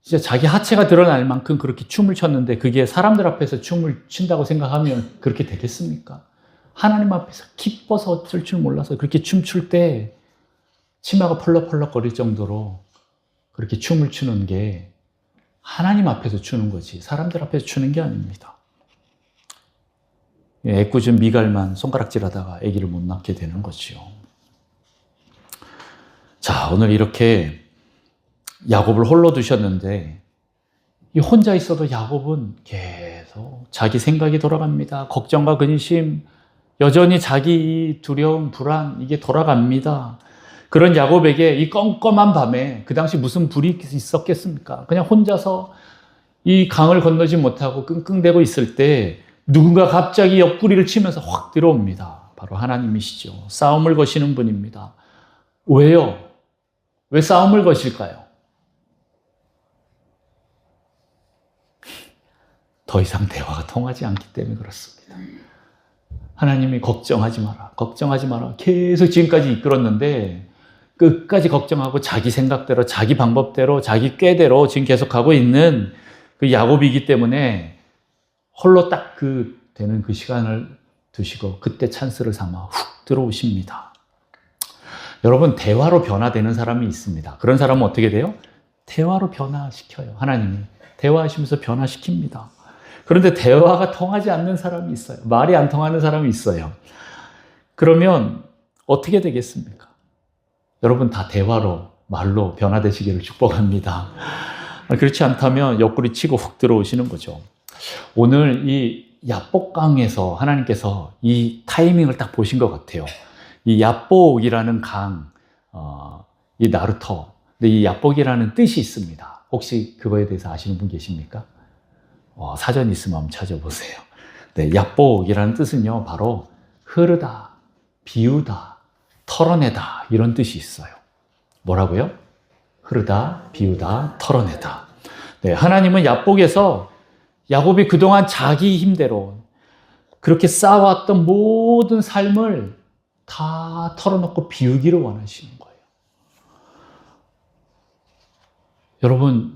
진짜 자기 하체가 드러날 만큼 그렇게 춤을 췄는데 그게 사람들 앞에서 춤을 춘다고 생각하면 그렇게 되겠습니까? 하나님 앞에서 기뻐서 어쩔 줄 몰라서 그렇게 춤출 때 치마가 펄럭펄럭거릴 정도로 그렇게 춤을 추는 게 하나님 앞에서 추는 거지 사람들 앞에서 추는 게 아닙니다. 애꿎은 미갈만 손가락질하다가 아기를 못 낳게 되는 거지요. 자, 오늘 이렇게 야곱을 홀로 두셨는데 이 혼자 있어도 야곱은 계속 자기 생각이 돌아갑니다. 걱정과 근심, 여전히 자기 두려움, 불안 이게 돌아갑니다. 그런 야곱에게 이 껌껌한 밤에 그 당시 무슨 불이 있었겠습니까? 그냥 혼자서 이 강을 건너지 못하고 끙끙대고 있을 때 누군가 갑자기 옆구리를 치면서 확 들어옵니다. 바로 하나님이시죠. 싸움을 거시는 분입니다. 왜요? 왜 싸움을 거실까요? 더 이상 대화가 통하지 않기 때문에 그렇습니다. 하나님이 걱정하지 마라, 걱정하지 마라. 계속 지금까지 이끌었는데 끝까지 걱정하고 자기 생각대로, 자기 방법대로, 자기 꾀대로 지금 계속하고 있는 그 야곱이기 때문에 홀로 딱 되는 그 시간을 두시고 그때 찬스를 삼아 훅 들어오십니다. 여러분, 대화로 변화되는 사람이 있습니다. 그런 사람은 어떻게 돼요? 대화로 변화시켜요. 하나님이 대화하시면서 변화시킵니다. 그런데 대화가 통하지 않는 사람이 있어요. 말이 안 통하는 사람이 있어요. 그러면 어떻게 되겠습니까? 여러분, 다 대화로, 말로 변화되시기를 축복합니다. 그렇지 않다면 옆구리 치고 훅 들어오시는 거죠. 오늘 이 야복강에서 하나님께서 이 타이밍을 딱 보신 것 같아요. 이 야복이라는 강, 이 나루터, 근데 이 야복이라는 뜻이 있습니다. 혹시 그거에 대해서 아시는 분 계십니까? 사전 있으면 한번 찾아보세요. 네, 야복이라는 뜻은요, 바로 흐르다, 비우다, 털어내다, 이런 뜻이 있어요. 뭐라고요? 흐르다, 비우다, 털어내다. 네, 하나님은 야복에서 야곱이 그동안 자기 힘대로 그렇게 쌓아왔던 모든 삶을 다 털어놓고 비우기를 원하시는 거예요.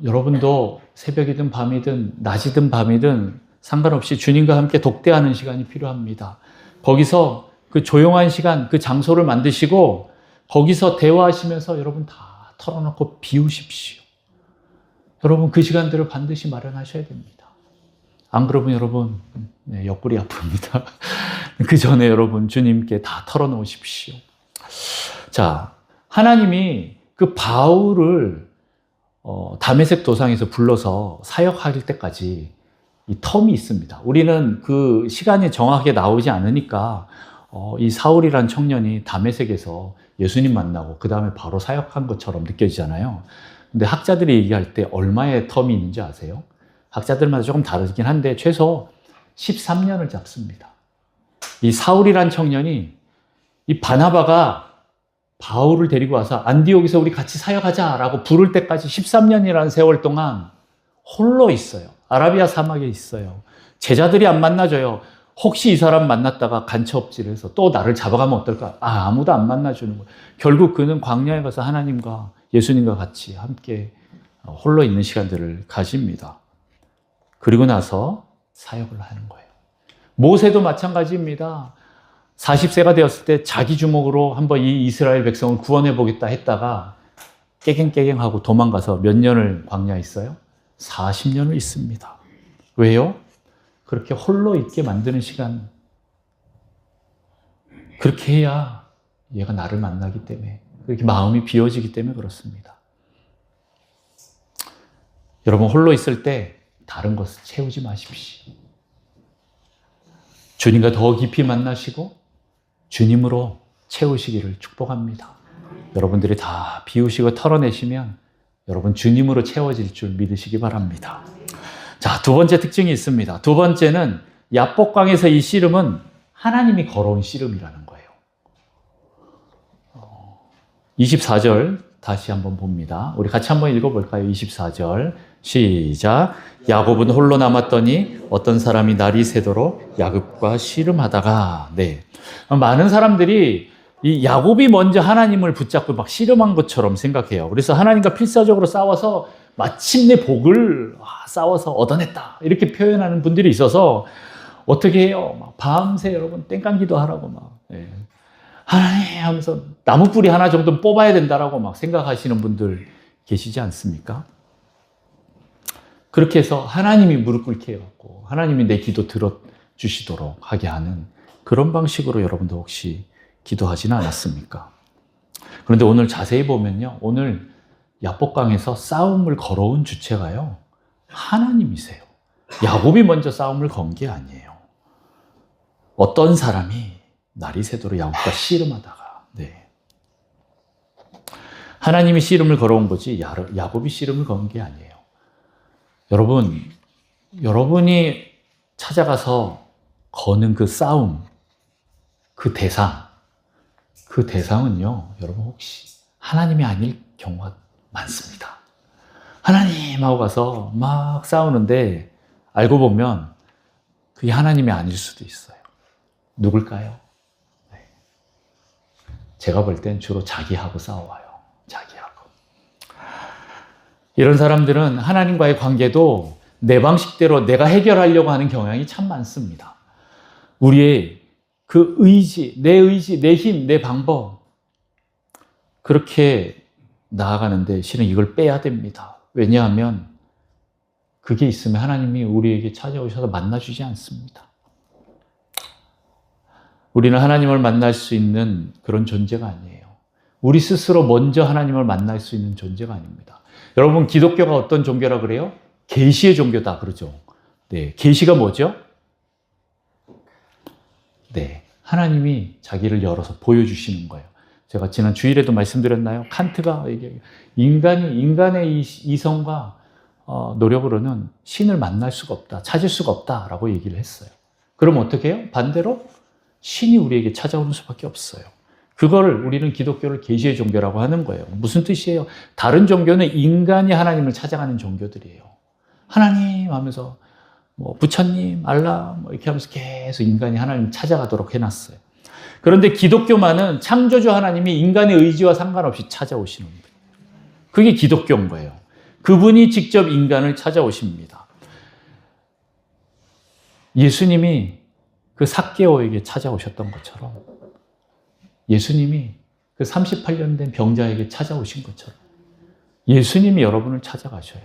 여러분도 새벽이든 밤이든 낮이든 밤이든 상관없이 주님과 함께 독대하는 시간이 필요합니다. 거기서 그 조용한 시간, 그 장소를 만드시고 거기서 대화하시면서 여러분 다 털어놓고 비우십시오. 여러분, 그 시간들을 반드시 마련하셔야 됩니다. 안 그러면 여러분, 옆구리 아픕니다. 그 전에 여러분 주님께 다 털어놓으십시오. 자, 하나님이 그 바울을 다메섹 도상에서 불러서 사역할 때까지 이 텀이 있습니다. 우리는 그 시간이 정확하게 나오지 않으니까 이 사울이란 청년이 다메섹에서 예수님 만나고 그 다음에 바로 사역한 것처럼 느껴지잖아요. 근데 학자들이 얘기할 때 얼마의 텀이 있는지 아세요? 학자들마다 조금 다르긴 한데 최소 13년을 잡습니다. 이 사울이란 청년이 이 바나바가 바울을 데리고 와서 안디옥에서 우리 같이 사역하자라고 부를 때까지 13년이라는 세월 동안 홀로 있어요. 아라비아 사막에 있어요. 제자들이 안 만나줘요. 혹시 이 사람 만났다가 간첩질해서 또 나를 잡아가면 어떨까? 아무도 안 만나주는 거예요. 결국 그는 광야에 가서 하나님과 예수님과 같이 함께 홀로 있는 시간들을 가집니다. 그리고 나서 사역을 하는 거예요. 모세도 마찬가지입니다. 40세가 되었을 때 자기 주먹으로 한번 이 이스라엘 백성을 구원해 보겠다 했다가 깨갱깨갱하고 도망가서 몇 년을 광야에 있어요? 40년을 있습니다. 왜요? 그렇게 홀로 있게 만드는 시간, 그렇게 해야 얘가 나를 만나기 때문에, 그렇게 마음이 비워지기 때문에 그렇습니다. 여러분, 홀로 있을 때 다른 것을 채우지 마십시오. 주님과 더 깊이 만나시고 주님으로 채우시기를 축복합니다. 여러분들이 다 비우시고 털어내시면 여러분 주님으로 채워질 줄 믿으시기 바랍니다. 자, 두 번째 특징이 있습니다. 두 번째는 야복강에서 이 씨름은 하나님이 걸어온 씨름이라는 거예요. 24절 다시 한번 봅니다. 우리 같이 한번 읽어볼까요? 24절 시작. 야곱은 홀로 남았더니 어떤 사람이 날이 새도록 야곱과 씨름하다가, 네, 많은 사람들이 이 야곱이 먼저 하나님을 붙잡고 막 씨름한 것처럼 생각해요. 그래서 하나님과 필사적으로 싸워서 마침내 복을 싸워서 얻어냈다 이렇게 표현하는 분들이 있어서 어떻게 해요? 막 밤새 여러분 땡깡기도 하라고 막, 네, 하나님 하면서 나무 뿌리 하나 정도 뽑아야 된다라고 막 생각하시는 분들 계시지 않습니까? 그렇게 해서 하나님이 무릎 꿇게 해갖고 하나님이 내 기도 들어주시도록 하게 하는 그런 방식으로 여러분도 혹시 기도하지는 않았습니까? 그런데 오늘 자세히 보면요, 오늘 야복강에서 싸움을 걸어온 주체가요, 하나님이세요. 야곱이 먼저 싸움을 건 게 아니에요. 어떤 사람이 날이 새도록 야곱과 씨름하다가, 네, 하나님이 씨름을 걸어온 거지 야곱이 씨름을 건 게 아니에요. 여러분이 찾아가서 거는 그 싸움, 그 대상은요, 여러분 혹시 하나님이 아닐 경우가 많습니다. 하나님하고 가서 막 싸우는데 알고 보면 그게 하나님이 아닐 수도 있어요. 누굴까요? 네. 제가 볼 땐 주로 자기하고 싸워요. 자기하고. 이런 사람들은 하나님과의 관계도 내 방식대로 내가 해결하려고 하는 경향이 참 많습니다. 우리의 그 의지, 내 힘, 내 방법, 그렇게 나아가는데 실은 이걸 빼야 됩니다. 왜냐하면 그게 있으면 하나님이 우리에게 찾아오셔서 만나주지 않습니다. 우리는 하나님을 만날 수 있는 그런 존재가 아니에요. 우리 스스로 먼저 하나님을 만날 수 있는 존재가 아닙니다. 여러분, 기독교가 어떤 종교라 그래요? 계시의 종교다 그러죠. 네, 계시가 뭐죠? 네, 하나님이 자기를 열어서 보여주시는 거예요. 제가 지난 주일에도 말씀드렸나요? 칸트가 인간의 이성과 노력으로는 신을 만날 수가 없다, 찾을 수가 없다라고 얘기를 했어요. 그럼 어떻게 해요? 반대로 신이 우리에게 찾아오는 수밖에 없어요. 그걸 우리는 기독교를 계시의 종교라고 하는 거예요. 무슨 뜻이에요? 다른 종교는 인간이 하나님을 찾아가는 종교들이에요. 하나님 하면서 부처님, 알라 이렇게 하면서 계속 인간이 하나님을 찾아가도록 해놨어요. 그런데 기독교만은 창조주 하나님이 인간의 의지와 상관없이 찾아오시는 거예요. 그게 기독교인 거예요. 그분이 직접 인간을 찾아오십니다. 예수님이 그 삭개오에게 찾아오셨던 것처럼, 예수님이 그 38년 된 병자에게 찾아오신 것처럼 예수님이 여러분을 찾아가셔요.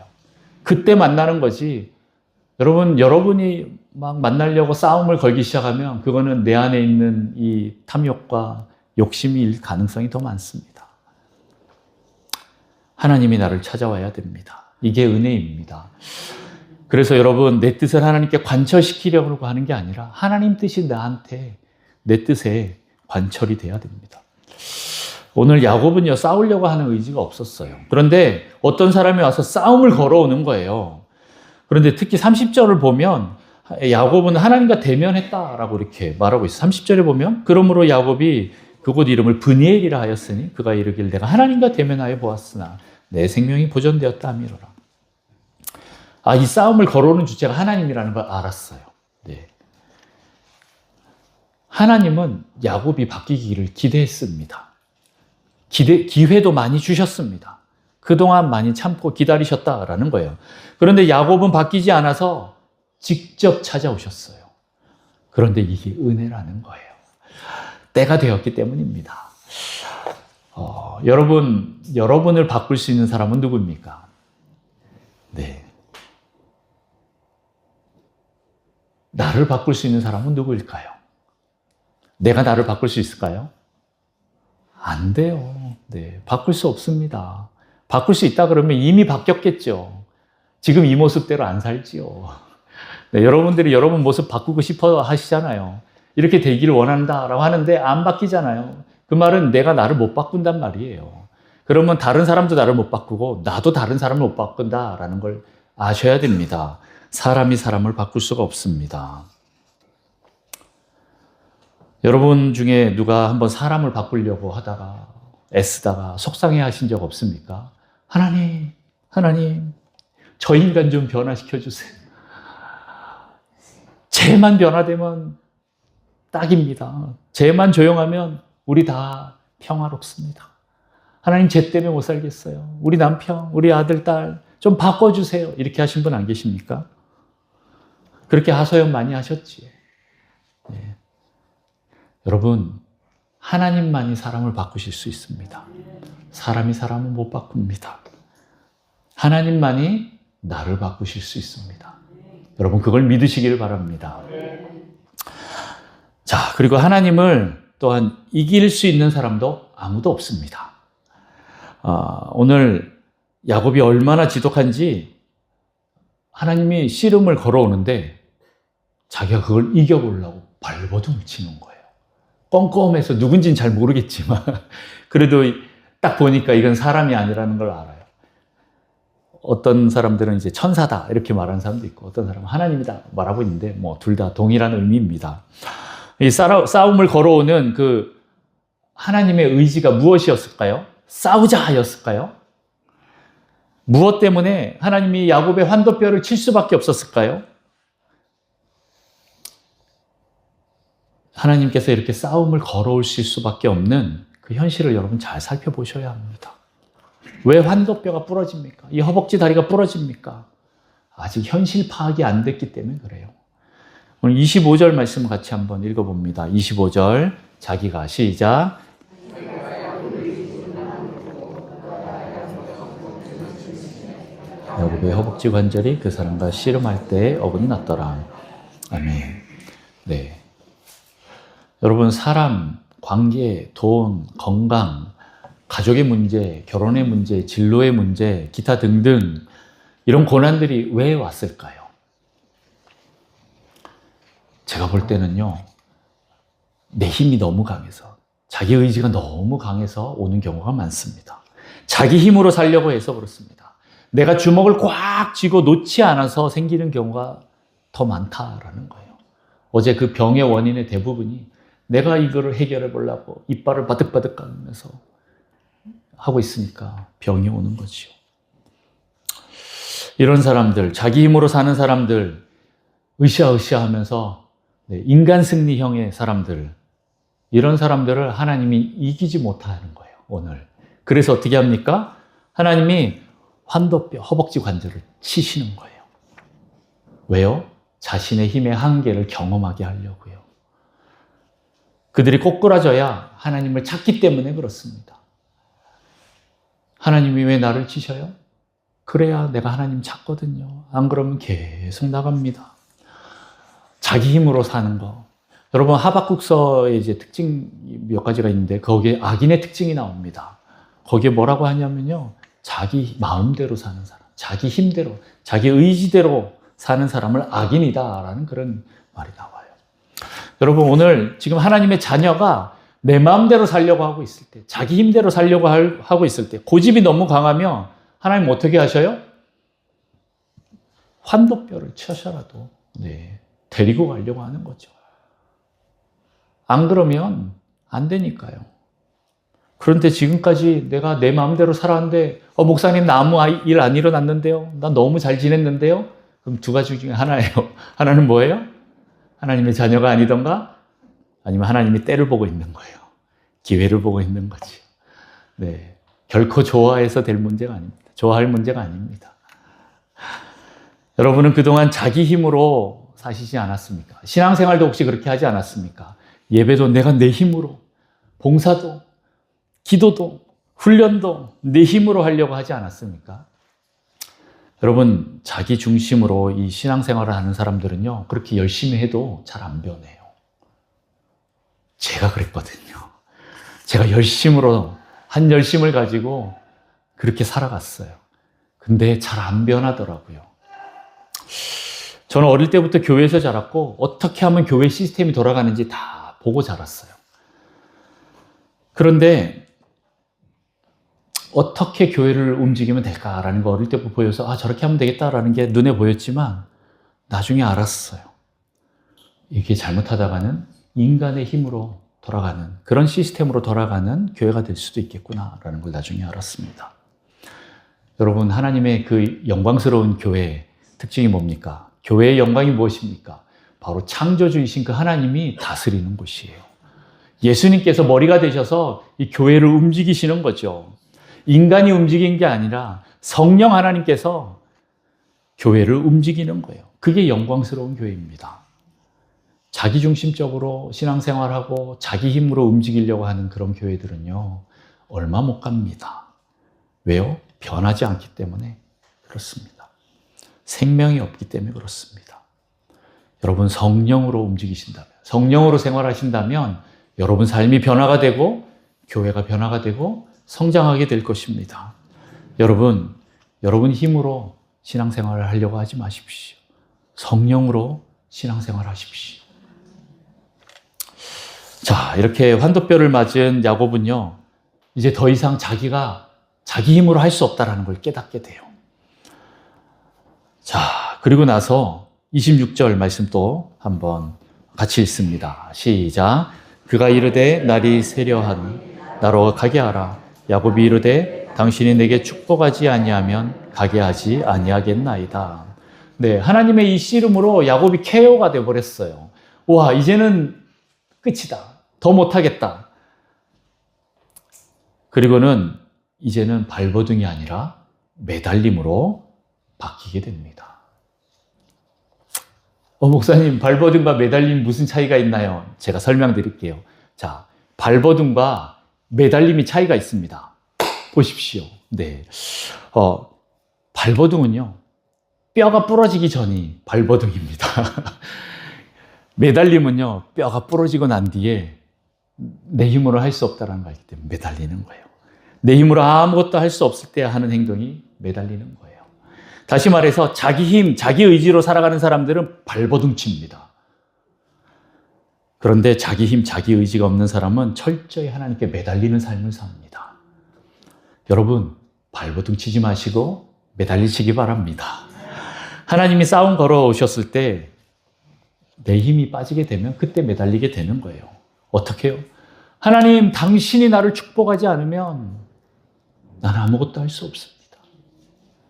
그때 만나는 거지. 여러분이 막 만나려고 싸움을 걸기 시작하면 그거는 내 안에 있는 이 탐욕과 욕심일 가능성이 더 많습니다. 하나님이 나를 찾아와야 됩니다. 이게 은혜입니다. 그래서 여러분, 내 뜻을 하나님께 관철시키려고 하는 게 아니라 하나님 뜻이 나한테, 내 뜻에 관철이 돼야 됩니다. 오늘 야곱은요, 싸우려고 하는 의지가 없었어요. 그런데 어떤 사람이 와서 싸움을 걸어오는 거예요. 그런데 특히 30절을 보면 야곱은 하나님과 대면했다라고 이렇게 말하고 있어요. 30절에 보면 그러므로 야곱이 그곳 이름을 브니엘이라 하였으니 그가 이르길 내가 하나님과 대면하여 보았으나 내 생명이 보존되었다 하미로라. 이 싸움을 걸어오는 주체가 하나님이라는 걸 알았어요. 네. 하나님은 야곱이 바뀌기를 기대했습니다. 기회도 많이 주셨습니다. 그동안 많이 참고 기다리셨다라는 거예요. 그런데 야곱은 바뀌지 않아서 직접 찾아오셨어요. 그런데 이게 은혜라는 거예요. 때가 되었기 때문입니다. 여러분을 바꿀 수 있는 사람은 누구입니까? 네. 나를 바꿀 수 있는 사람은 누구일까요? 내가 나를 바꿀 수 있을까요? 안 돼요. 네, 바꿀 수 없습니다. 바꿀 수 있다 그러면 이미 바뀌었겠죠. 지금 이 모습대로 안 살지요. 네, 여러분들이 여러분 모습 바꾸고 싶어 하시잖아요. 이렇게 되기를 원한다라고 하는데 안 바뀌잖아요. 그 말은 내가 나를 못 바꾼단 말이에요. 그러면 다른 사람도 나를 못 바꾸고 나도 다른 사람을 못 바꾼다라는 걸 아셔야 됩니다. 사람이 사람을 바꿀 수가 없습니다. 여러분 중에 누가 한번 사람을 바꾸려고 하다가 애쓰다가 속상해 하신 적 없습니까? 하나님, 저 인간 좀 변화시켜 주세요. 쟤만 변화되면 딱입니다. 쟤만 조용하면 우리 다 평화롭습니다. 하나님, 쟤 때문에 못 살겠어요. 우리 남편, 우리 아들, 딸 좀 바꿔주세요. 이렇게 하신 분 안 계십니까? 그렇게 하소연 많이 하셨지. 네. 여러분, 하나님만이 사람을 바꾸실 수 있습니다. 사람이 사람을 못 바꿉니다. 하나님만이 나를 바꾸실 수 있습니다. 여러분, 그걸 믿으시길 바랍니다. 자, 그리고 하나님을 또한 이길 수 있는 사람도 아무도 없습니다. 오늘 야곱이 얼마나 지독한지 하나님이 씨름을 걸어오는데 자기가 그걸 이겨보려고 발버둥을 치는 거예요. 껌껌해서 누군지는 잘 모르겠지만 그래도 딱 보니까 이건 사람이 아니라는 걸 알아요. 어떤 사람들은 이제 천사다 이렇게 말하는 사람도 있고 어떤 사람은 하나님이다 말하고 있는데 둘 다 동일한 의미입니다. 이 싸움을 걸어오는 그 하나님의 의지가 무엇이었을까요? 싸우자였을까요? 무엇 때문에 하나님이 야곱의 환도뼈를 칠 수밖에 없었을까요? 하나님께서 이렇게 싸움을 걸어오실 수밖에 없는 그 현실을 여러분 잘 살펴보셔야 합니다. 왜 환도뼈가 부러집니까? 이 허벅지 다리가 부러집니까? 아직 현실 파악이 안 됐기 때문에 그래요. 오늘 25절 말씀 같이 한번 읽어봅니다. 25절 자기가 시작. 야곱의 허벅지 관절이 그 사람과 씨름할 때 어긋났더라. 아멘. 네. 여러분, 사람, 관계, 돈, 건강, 가족의 문제, 결혼의 문제, 진로의 문제, 기타 등등 이런 고난들이 왜 왔을까요? 제가 볼 때는요, 내 힘이 너무 강해서, 자기 의지가 너무 강해서 오는 경우가 많습니다. 자기 힘으로 살려고 해서 그렇습니다. 내가 주먹을 꽉 쥐고 놓지 않아서 생기는 경우가 더 많다라는 거예요. 어제 그 병의 원인의 대부분이 내가 이거를 해결해 보려고 이빨을 바득바득 까면서 하고 있으니까 병이 오는 거지요. 이런 사람들, 자기 힘으로 사는 사람들, 으쌰으쌰 하면서 인간 승리형의 사람들, 이런 사람들을 하나님이 이기지 못하는 거예요, 오늘. 그래서 어떻게 합니까? 하나님이 환도뼈, 허벅지 관절을 치시는 거예요. 왜요? 자신의 힘의 한계를 경험하게 하려고요. 그들이 꼬꾸라져야 하나님을 찾기 때문에 그렇습니다. 하나님이 왜 나를 치셔요? 그래야 내가 하나님 찾거든요. 안 그러면 계속 나갑니다. 자기 힘으로 사는 거. 여러분, 하박국서의 이제 특징 몇 가지가 있는데 거기에 악인의 특징이 나옵니다. 거기에 뭐라고 하냐면요, 자기 마음대로 사는 사람, 자기 힘대로, 자기 의지대로 사는 사람을 악인이다라는 그런 말이 나와요. 여러분, 오늘 지금 하나님의 자녀가 내 마음대로 살려고 하고 있을 때, 자기 힘대로 살려고 하고 있을 때, 고집이 너무 강하면 하나님 어떻게 하셔요? 환도뼈를 쳐서라도 데리고 가려고 하는 거죠. 안 그러면 안 되니까요. 그런데 지금까지 내가 내 마음대로 살았는데 목사님 나 아무 일 안 일어났는데요? 나 너무 잘 지냈는데요? 그럼 두 가지 중에 하나예요. 하나는 뭐예요? 하나님의 자녀가 아니던가 아니면 하나님이 때를 보고 있는 거예요. 기회를 보고 있는 거지. 네, 결코 좋아해서 될 문제가 아닙니다. 좋아할 문제가 아닙니다. 여러분은 그동안 자기 힘으로 사시지 않았습니까? 신앙생활도 혹시 그렇게 하지 않았습니까? 예배도 내가 내 힘으로, 봉사도, 기도도, 훈련도 내 힘으로 하려고 하지 않았습니까? 여러분, 자기 중심으로 이 신앙생활을 하는 사람들은요, 그렇게 열심히 해도 잘 안 변해요. 제가 그랬거든요. 제가 한 열심을 가지고 그렇게 살아갔어요. 근데 잘 안 변하더라고요. 저는 어릴 때부터 교회에서 자랐고 어떻게 하면 교회 시스템이 돌아가는지 다 보고 자랐어요. 그런데 어떻게 교회를 움직이면 될까라는 거 어릴 때부터 보여서 저렇게 하면 되겠다라는 게 눈에 보였지만 나중에 알았어요. 이게 잘못하다가는 인간의 힘으로 돌아가는 그런 시스템으로 돌아가는 교회가 될 수도 있겠구나라는 걸 나중에 알았습니다. 여러분, 하나님의 그 영광스러운 교회의 특징이 뭡니까? 교회의 영광이 무엇입니까? 바로 창조주이신 그 하나님이 다스리는 곳이에요. 예수님께서 머리가 되셔서 이 교회를 움직이시는 거죠. 인간이 움직인 게 아니라 성령 하나님께서 교회를 움직이는 거예요. 그게 영광스러운 교회입니다. 자기중심적으로 신앙생활하고 자기 힘으로 움직이려고 하는 그런 교회들은요, 얼마 못 갑니다. 왜요? 변하지 않기 때문에 그렇습니다. 생명이 없기 때문에 그렇습니다. 여러분, 성령으로 움직이신다면, 성령으로 생활하신다면 여러분 삶이 변화가 되고 교회가 변화가 되고 성장하게 될 것입니다. 여러분 힘으로 신앙생활을 하려고 하지 마십시오. 성령으로 신앙생활 하십시오. 자, 이렇게 환도뼈를 맞은 야곱은요, 이제 더 이상 자기가 자기 힘으로 할 수 없다라는 걸 깨닫게 돼요. 자, 그리고 나서 26절 말씀 또 한번 같이 읽습니다. 시작. 그가 이르되 날이 세려하니 나로 가게 하라. 야곱이 이르되 당신이 내게 축복하지 아니하면 가게 하지 아니하겠나이다. 네, 하나님의 이 씨름으로 야곱이 KO가 되어버렸어요. 와, 이제는 끝이다. 더 못하겠다. 그리고는 이제는 발버둥이 아니라 매달림으로 바뀌게 됩니다. 목사님, 발버둥과 매달림 무슨 차이가 있나요? 제가 설명드릴게요. 자, 발버둥과 매달림이 차이가 있습니다. 보십시오. 네. 발버둥은요, 뼈가 부러지기 전이 발버둥입니다. 매달림은요, 뼈가 부러지고 난 뒤에 내 힘으로 할 수 없다는 걸 알 때 매달리는 거예요. 내 힘으로 아무것도 할 수 없을 때 하는 행동이 매달리는 거예요. 다시 말해서 자기 힘, 자기 의지로 살아가는 사람들은 발버둥칩니다. 그런데 자기 힘, 자기 의지가 없는 사람은 철저히 하나님께 매달리는 삶을 삽니다. 여러분, 발버둥치지 마시고 매달리시기 바랍니다. 하나님이 싸움 걸어오셨을 때 내 힘이 빠지게 되면 그때 매달리게 되는 거예요. 어떻게 해요? 하나님, 당신이 나를 축복하지 않으면 나는 아무것도 할 수 없습니다.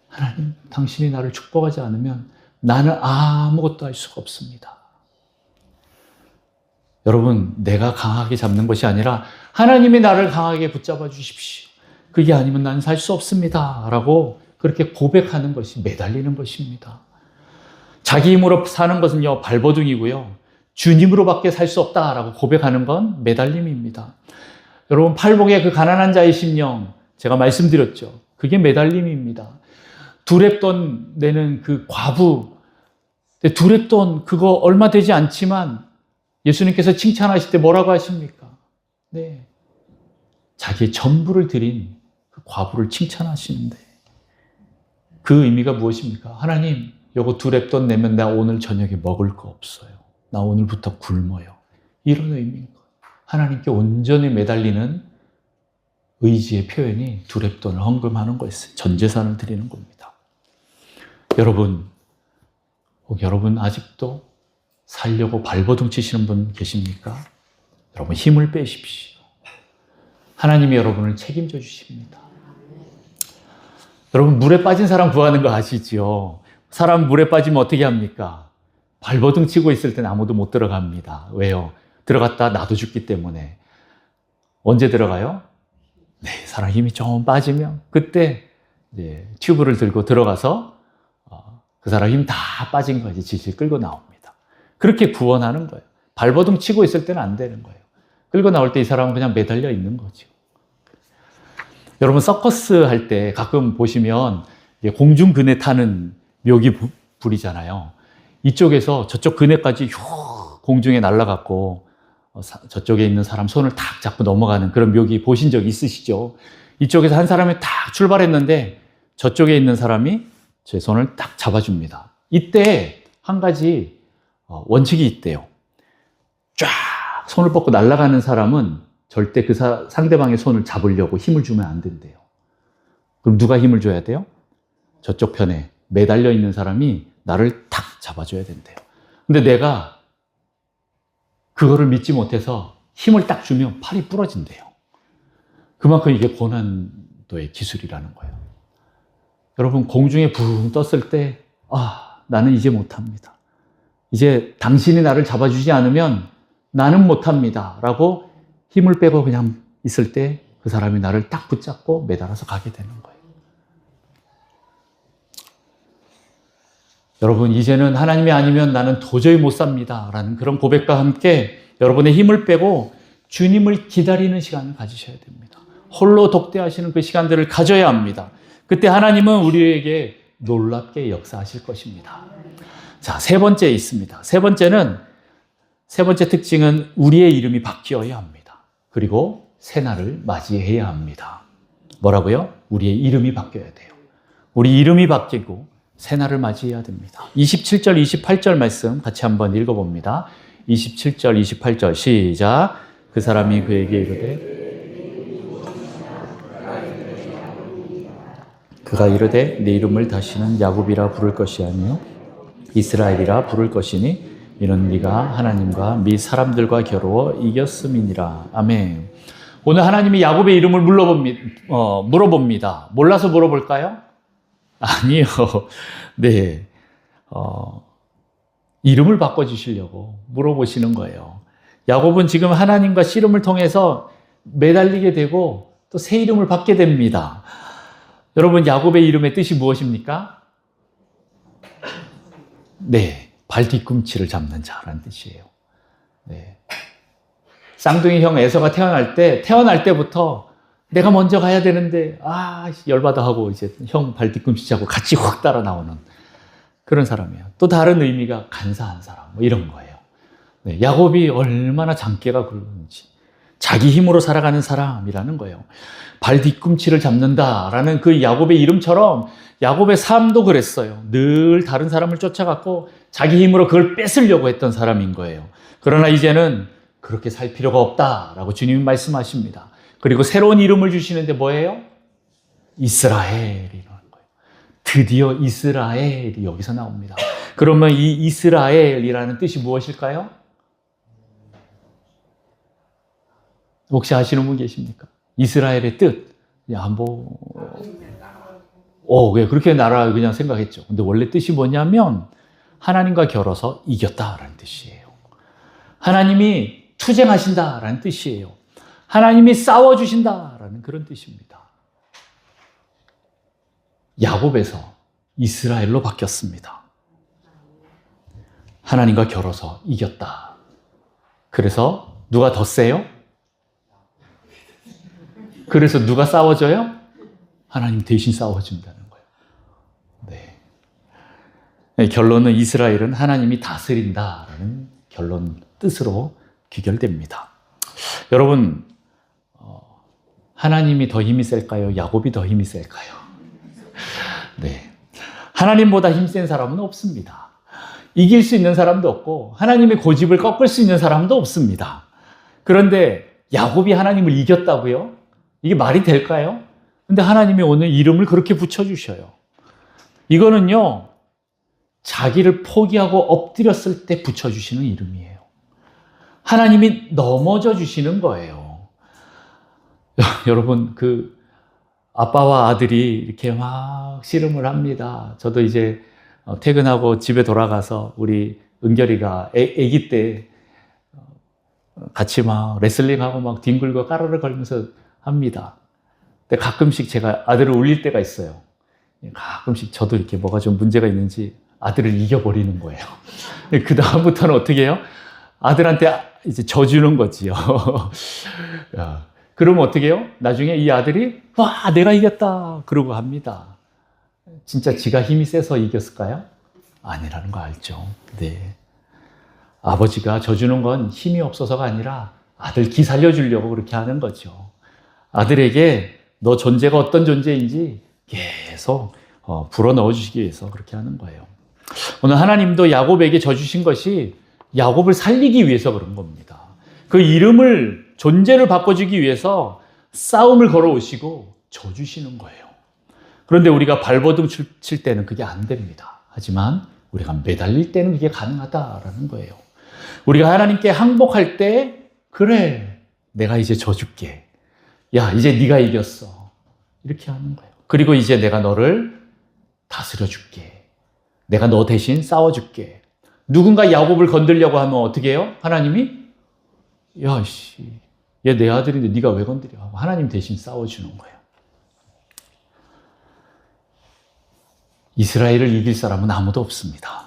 하나님, 당신이 나를 축복하지 않으면 나는 아무것도 할 수가 없습니다. 여러분, 내가 강하게 잡는 것이 아니라 하나님이 나를 강하게 붙잡아 주십시오. 그게 아니면 나는 살 수 없습니다. 라고 그렇게 고백하는 것이 매달리는 것입니다. 자기 힘으로 사는 것은요, 발버둥이고요. 주님으로밖에 살 수 없다라고 고백하는 건 매달림입니다. 여러분, 팔복의 그 가난한 자의 심령, 제가 말씀드렸죠. 그게 매달림입니다. 두렙돈 내는 그 과부, 두렙돈 그거 얼마 되지 않지만 예수님께서 칭찬하실 때 뭐라고 하십니까? 네, 자기의 전부를 드린 그 과부를 칭찬하시는데 그 의미가 무엇입니까? 하나님, 요거 두렙돈 내면 나 오늘 저녁에 먹을 거 없어요. 나 오늘부터 굶어요. 이런 의미인 거예요. 하나님께 온전히 매달리는 의지의 표현이 두렙돈을 헌금하는 거였어요. 전 재산을 드리는 겁니다. 여러분, 여러분 아직도 살려고 발버둥 치시는 분 계십니까? 여러분, 힘을 빼십시오. 하나님이 여러분을 책임져 주십니다. 여러분, 물에 빠진 사람 구하는 거 아시죠? 사람 물에 빠지면 어떻게 합니까? 발버둥 치고 있을 때는 아무도 못 들어갑니다. 왜요? 들어갔다 나도 죽기 때문에. 언제 들어가요? 네, 사람 힘이 좀 빠지면 그때 이제 튜브를 들고 들어가서 그 사람 힘 다 빠진 거지 질질 끌고 나옵니다. 그렇게 구원하는 거예요. 발버둥 치고 있을 때는 안 되는 거예요. 끌고 나올 때 이 사람은 그냥 매달려 있는 거죠. 여러분, 서커스 할 때 가끔 보시면 공중 그네 타는 묘기 부리잖아요. 이쪽에서 저쪽 그네까지 공중에 날아갔고 저쪽에 있는 사람 손을 탁 잡고 넘어가는 그런 묘기 보신 적 있으시죠? 이쪽에서 한 사람이 탁 출발했는데 저쪽에 있는 사람이 제 손을 딱 잡아줍니다. 이때 한 가지 원칙이 있대요. 쫙 손을 뻗고 날아가는 사람은 절대 그 상대방의 손을 잡으려고 힘을 주면 안 된대요. 그럼 누가 힘을 줘야 돼요? 저쪽 편에 매달려 있는 사람이 나를 탁 잡아줘야 된대요. 근데 내가 그거를 믿지 못해서 힘을 딱 주면 팔이 부러진대요. 그만큼 이게 고난도의 기술이라는 거예요. 여러분, 공중에 붕 떴을 때 나는 이제 못합니다. 이제 당신이 나를 잡아주지 않으면 나는 못합니다. 라고 힘을 빼고 그냥 있을 때 그 사람이 나를 딱 붙잡고 매달아서 가게 되는 거예요. 여러분, 이제는 하나님이 아니면 나는 도저히 못 삽니다. 라는 그런 고백과 함께 여러분의 힘을 빼고 주님을 기다리는 시간을 가지셔야 됩니다. 홀로 독대하시는 그 시간들을 가져야 합니다. 그때 하나님은 우리에게 놀랍게 역사하실 것입니다. 자, 세 번째 있습니다. 세 번째 특징은 우리의 이름이 바뀌어야 합니다. 그리고 새날을 맞이해야 합니다. 뭐라고요? 우리의 이름이 바뀌어야 돼요. 우리 이름이 바뀌고 새날을 맞이해야 됩니다. 27절, 28절 말씀 같이 한번 읽어봅니다. 27절, 28절 시작. 그 사람이 그에게 이르되 내 이름을 다시는 야곱이라 부를 것이 아니요 이스라엘이라 부를 것이니 이는 네가 하나님과 및 사람들과 겨루어 이겼음이니라. 아멘. 오늘 하나님이 야곱의 이름을 물어봅니다. 몰라서 물어볼까요? 아니요. 네. 이름을 바꿔주시려고 물어보시는 거예요. 야곱은 지금 하나님과 씨름을 통해서 매달리게 되고 또 새 이름을 받게 됩니다. 여러분, 야곱의 이름의 뜻이 무엇입니까? 네, 발 뒤꿈치를 잡는 자라는 뜻이에요. 네. 쌍둥이 형 에서가 태어날 때부터 내가 먼저 가야 되는데, 열받아 하고 이제 형 발 뒤꿈치 잡고 같이 확 따라 나오는 그런 사람이에요. 또 다른 의미가 간사한 사람, 뭐 이런 거예요. 네, 야곱이 얼마나 장깨가 굵은지, 자기 힘으로 살아가는 사람이라는 거예요. 발 뒤꿈치를 잡는다라는 그 야곱의 이름처럼 야곱의 삶도 그랬어요. 늘 다른 사람을 쫓아갔고 자기 힘으로 그걸 뺏으려고 했던 사람인 거예요. 그러나 이제는 그렇게 살 필요가 없다라고 주님이 말씀하십니다. 그리고 새로운 이름을 주시는데 뭐예요? 이스라엘이라는 거예요. 드디어 이스라엘이 여기서 나옵니다. 그러면 이 이스라엘이라는 뜻이 무엇일까요? 혹시 아시는 분 계십니까? 이스라엘의 뜻. 왜 그렇게 나라 그냥 생각했죠. 근데 원래 뜻이 뭐냐면 하나님과 겨뤄서 이겼다라는 뜻이에요. 하나님이 투쟁하신다라는 뜻이에요. 하나님이 싸워주신다라는 그런 뜻입니다. 야곱에서 이스라엘로 바뀌었습니다. 하나님과 겨뤄서 이겼다. 그래서 누가 더 세요? 그래서 누가 싸워줘요? 하나님 대신 싸워준다는 거예요. 네. 결론은 이스라엘은 하나님이 다스린다라는 결론 뜻으로 귀결됩니다. 여러분, 하나님이 더 힘이 셀까요? 야곱이 더 힘이 셀까요? 네. 하나님보다 힘센 사람은 없습니다. 이길 수 있는 사람도 없고 하나님의 고집을 꺾을 수 있는 사람도 없습니다. 그런데 야곱이 하나님을 이겼다고요? 이게 말이 될까요? 근데 하나님이 오늘 이름을 그렇게 붙여주셔요. 이거는요, 자기를 포기하고 엎드렸을 때 붙여주시는 이름이에요. 하나님이 넘어져 주시는 거예요. 여러분, 아빠와 아들이 이렇게 막 씨름을 합니다. 저도 이제 퇴근하고 집에 돌아가서 우리 은결이가 아기 때 같이 막 레슬링하고 막 뒹굴고 까르르 걸면서 합니다. 근데 가끔씩 제가 아들을 울릴 때가 있어요. 가끔씩 저도 이렇게 뭐가 좀 문제가 있는지 아들을 이겨버리는 거예요. 그 다음부터는 어떻게 해요? 아들한테 이제 져주는 거지요. 그러면 어떻게 해요? 나중에 이 아들이 와, 내가 이겼다 그러고 합니다. 진짜 지가 힘이 세서 이겼을까요? 아니라는 거 알죠. 네. 아버지가 져주는 건 힘이 없어서가 아니라 아들 기 살려주려고 그렇게 하는 거죠. 아들에게 너 존재가 어떤 존재인지 계속 불어넣어 주시기 위해서 그렇게 하는 거예요. 오늘 하나님도 야곱에게 져주신 것이 야곱을 살리기 위해서 그런 겁니다. 그 이름을, 존재를 바꿔주기 위해서 싸움을 걸어오시고 져주시는 거예요. 그런데 우리가 발버둥 칠 때는 그게 안 됩니다. 하지만 우리가 매달릴 때는 그게 가능하다라는 거예요. 우리가 하나님께 항복할 때, 그래, 내가 이제 져줄게. 야, 이제 네가 이겼어. 이렇게 하는 거예요. 그리고 이제 내가 너를 다스려줄게. 내가 너 대신 싸워줄게. 누군가 야곱을 건들려고 하면 어떻게 해요? 하나님이 야, 얘 내 아들인데 네가 왜 건드려? 하고 하나님 대신 싸워주는 거예요. 이스라엘을 이길 사람은 아무도 없습니다.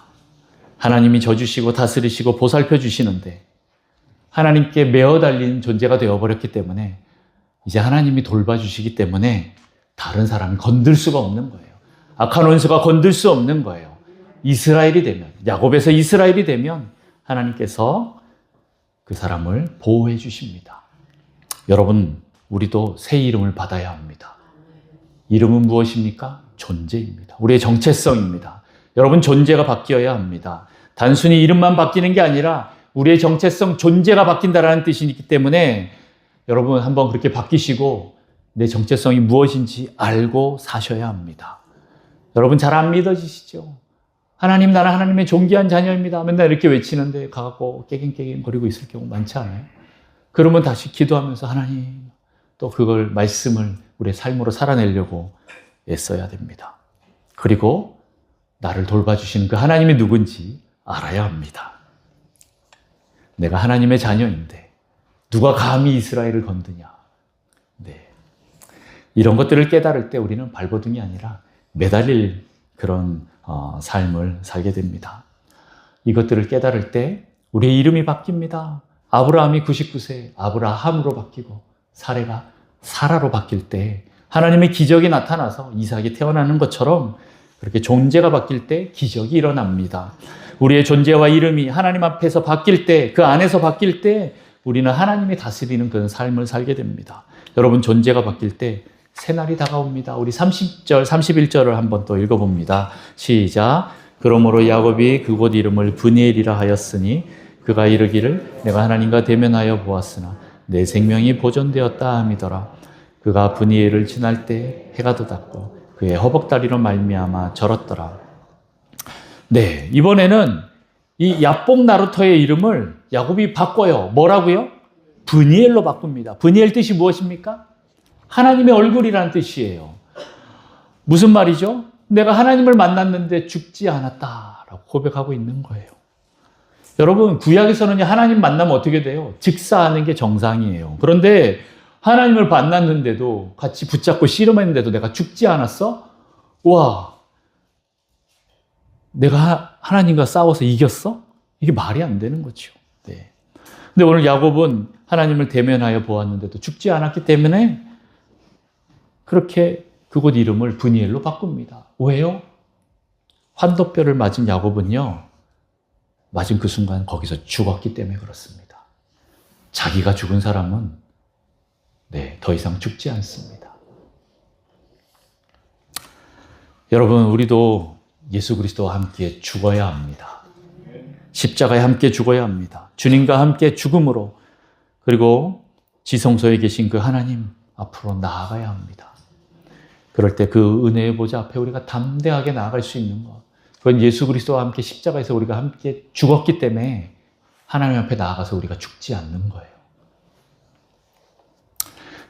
하나님이 져주시고 다스리시고 보살펴 주시는데 하나님께 매어 달린 존재가 되어버렸기 때문에 이제 하나님이 돌봐주시기 때문에 다른 사람이 건들 수가 없는 거예요. 악한 원수가 건들 수 없는 거예요. 이스라엘이 되면, 야곱에서 이스라엘이 되면 하나님께서 그 사람을 보호해 주십니다. 여러분, 우리도 새 이름을 받아야 합니다. 이름은 무엇입니까? 존재입니다. 우리의 정체성입니다. 여러분, 존재가 바뀌어야 합니다. 단순히 이름만 바뀌는 게 아니라 우리의 정체성, 존재가 바뀐다라는 뜻이 있기 때문에 여러분 한번 그렇게 바뀌시고 내 정체성이 무엇인지 알고 사셔야 합니다. 여러분 잘 안 믿어지시죠? 하나님, 나는 하나님의 존귀한 자녀입니다. 맨날 이렇게 외치는데 가갖고 깨갱깨갱 거리고 있을 경우 많지 않아요? 그러면 다시 기도하면서 하나님, 또 그걸 말씀을 우리의 삶으로 살아내려고 애써야 됩니다. 그리고 나를 돌봐주시는 그 하나님이 누군지 알아야 합니다. 내가 하나님의 자녀인데 누가 감히 이스라엘을 건드냐. 네. 이런 것들을 깨달을 때 우리는 발버둥이 아니라 매달릴 그런 삶을 살게 됩니다. 이것들을 깨달을 때 우리의 이름이 바뀝니다. 아브라함이 99세 아브라함으로 바뀌고 사레가 사라로 바뀔 때 하나님의 기적이 나타나서 이삭이 태어나는 것처럼 그렇게 존재가 바뀔 때 기적이 일어납니다. 우리의 존재와 이름이 하나님 앞에서 바뀔 때, 그 안에서 바뀔 때 우리는 하나님이 다스리는 그런 삶을 살게 됩니다. 여러분, 존재가 바뀔 때 새날이 다가옵니다. 우리 30절, 31절을 한번 또 읽어봅니다. 시작. 그러므로 야곱이 그곳 이름을 브니엘이라 하였으니 그가 이르기를 내가 하나님과 대면하여 보았으나 내 생명이 보존되었다 함이더라. 그가 브니엘을 지날 때 해가 돋았고 그의 허벅다리로 말미암아 절었더라. 네, 이번에는 이 야복 나루터의 이름을 야곱이 바꿔요. 뭐라고요? 브니엘로 바꿉니다. 브니엘 뜻이 무엇입니까? 하나님의 얼굴이라는 뜻이에요. 무슨 말이죠? 내가 하나님을 만났는데 죽지 않았다라고 고백하고 있는 거예요. 여러분, 구약에서는 하나님 만나면 어떻게 돼요? 즉사하는 게 정상이에요. 그런데 하나님을 만났는데도 같이 붙잡고 씨름했는데도 내가 죽지 않았어? 와, 내가 하나님과 싸워서 이겼어? 이게 말이 안 되는 거죠. 네. 근데 오늘 야곱은 하나님을 대면하여 보았는데도 죽지 않았기 때문에 그렇게 그곳 이름을 브니엘로 바꿉니다. 왜요? 환도뼈를 맞은 야곱은요, 맞은 그 순간 거기서 죽었기 때문에 그렇습니다. 자기가 죽은 사람은 더 이상 죽지 않습니다. 여러분, 우리도 예수 그리스도와 함께 죽어야 합니다. 십자가에 함께 죽어야 합니다. 주님과 함께 죽음으로, 그리고 지성소에 계신 그 하나님 앞으로 나아가야 합니다. 그럴 때 그 은혜의 보좌 앞에 우리가 담대하게 나아갈 수 있는 것, 그건 예수 그리스도와 함께 십자가에서 우리가 함께 죽었기 때문에 하나님 앞에 나아가서 우리가 죽지 않는 거예요.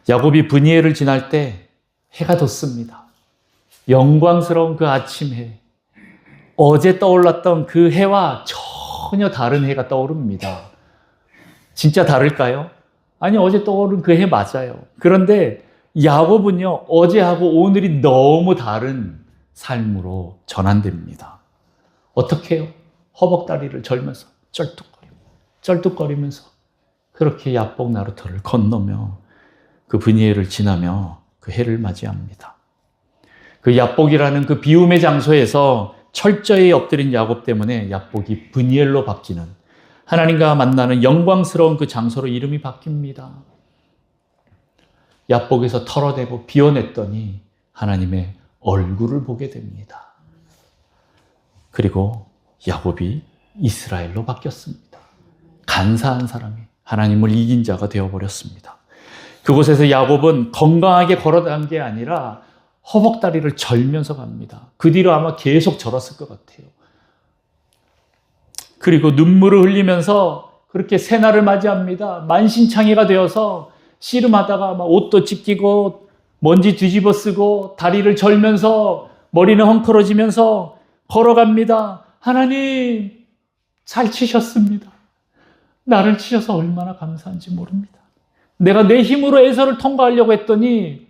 야곱이 브니엘을 지날 때 해가 돋습니다. 영광스러운 그 아침 해, 어제 떠올랐던 그 해와 전혀 다른 해가 떠오릅니다. 진짜 다를까요? 아니, 어제 떠오른 그 해 맞아요. 그런데 야곱은요, 어제하고 오늘이 너무 다른 삶으로 전환됩니다. 어떻게 해요? 허벅다리를 절면서 쩔뚝거리면서 그렇게 야복 나루터를 건너며 그 브니엘을 지나며 그 해를 맞이합니다. 그 야복이라는 그 비움의 장소에서 철저히 엎드린 야곱 때문에 야복이 브니엘로 바뀌는, 하나님과 만나는 영광스러운 그 장소로 이름이 바뀝니다. 야복에서 털어내고 비워냈더니 하나님의 얼굴을 보게 됩니다. 그리고 야곱이 이스라엘로 바뀌었습니다. 간사한 사람이 하나님을 이긴 자가 되어버렸습니다. 그곳에서 야곱은 건강하게 걸어간 게 아니라 허벅다리를 절면서 갑니다. 그 뒤로 아마 계속 절었을 것 같아요. 그리고 눈물을 흘리면서 그렇게 새날을 맞이합니다. 만신창이가 되어서 씨름하다가 막 옷도 찢기고 먼지 뒤집어 쓰고 다리를 절면서 머리는 헝클어지면서 걸어갑니다. 하나님, 잘 치셨습니다. 나를 치셔서 얼마나 감사한지 모릅니다. 내가 내 힘으로 에서를 통과하려고 했더니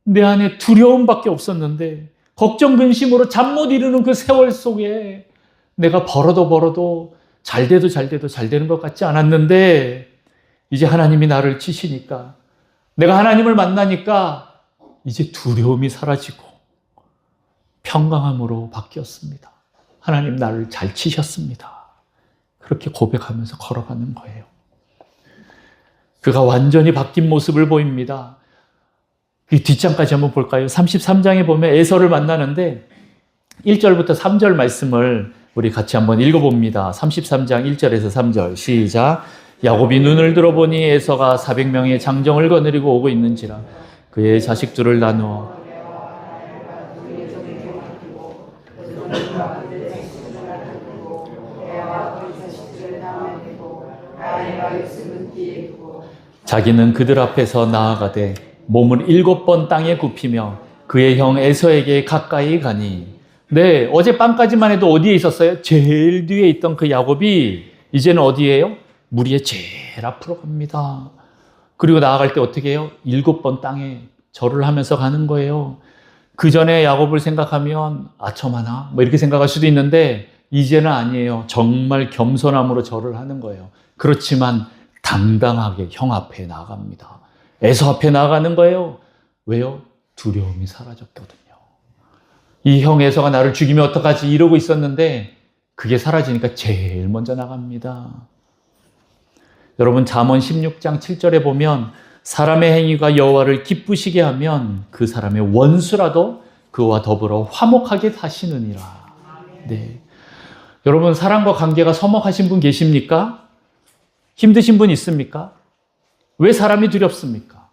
내 안에 두려움밖에 없었는데, 걱정 근심으로 잠 못 이루는 그 세월 속에 내가 벌어도 잘 되는 것 같지 않았는데, 이제 하나님이 나를 치시니까, 내가 하나님을 만나니까 이제 두려움이 사라지고 평강함으로 바뀌었습니다. 하나님, 나를 잘 치셨습니다. 그렇게 고백하면서 걸어가는 거예요. 그가 완전히 바뀐 모습을 보입니다. 이 뒷장까지 한번 볼까요? 33장에 보면 에서를 만나는데 1절부터 3절 말씀을 우리 같이 한번 읽어봅니다. 33장 1절에서 3절 시작. 야곱이 눈을 들어보니 에서가 400명의 장정을 거느리고 오고 있는지라 그의 자식들을 나누어 자기는 그들 앞에서 나아가되 몸을 7번 땅에 굽히며 그의 형 에서에게 가까이 가니, 어젯밤까지만 해도 어디에 있었어요? 제일 뒤에 있던 그 야곱이 이제는 어디예요? 물 위에 제일 앞으로 갑니다. 그리고 나아갈 때 어떻게 해요? 7번 땅에 절을 하면서 가는 거예요. 그 전에 야곱을 생각하면 저만아 뭐 이렇게 생각할 수도 있는데 이제는 아니에요. 정말 겸손함으로 절을 하는 거예요. 그렇지만 당당하게 형 앞에 나갑니다. 에서 앞에 나가는 거예요. 왜요? 두려움이 사라졌거든요. 이 형 에서가 나를 죽이면 어떡하지 이러고 있었는데 그게 사라지니까 제일 먼저 나갑니다. 여러분 잠언 16장 7절에 보면 사람의 행위가 여호와를 기쁘시게 하면 그 사람의 원수라도 그와 더불어 화목하게 사시느니라. 네. 여러분 사람과 관계가 서먹하신 분 계십니까? 힘드신 분 있습니까? 왜 사람이 두렵습니까?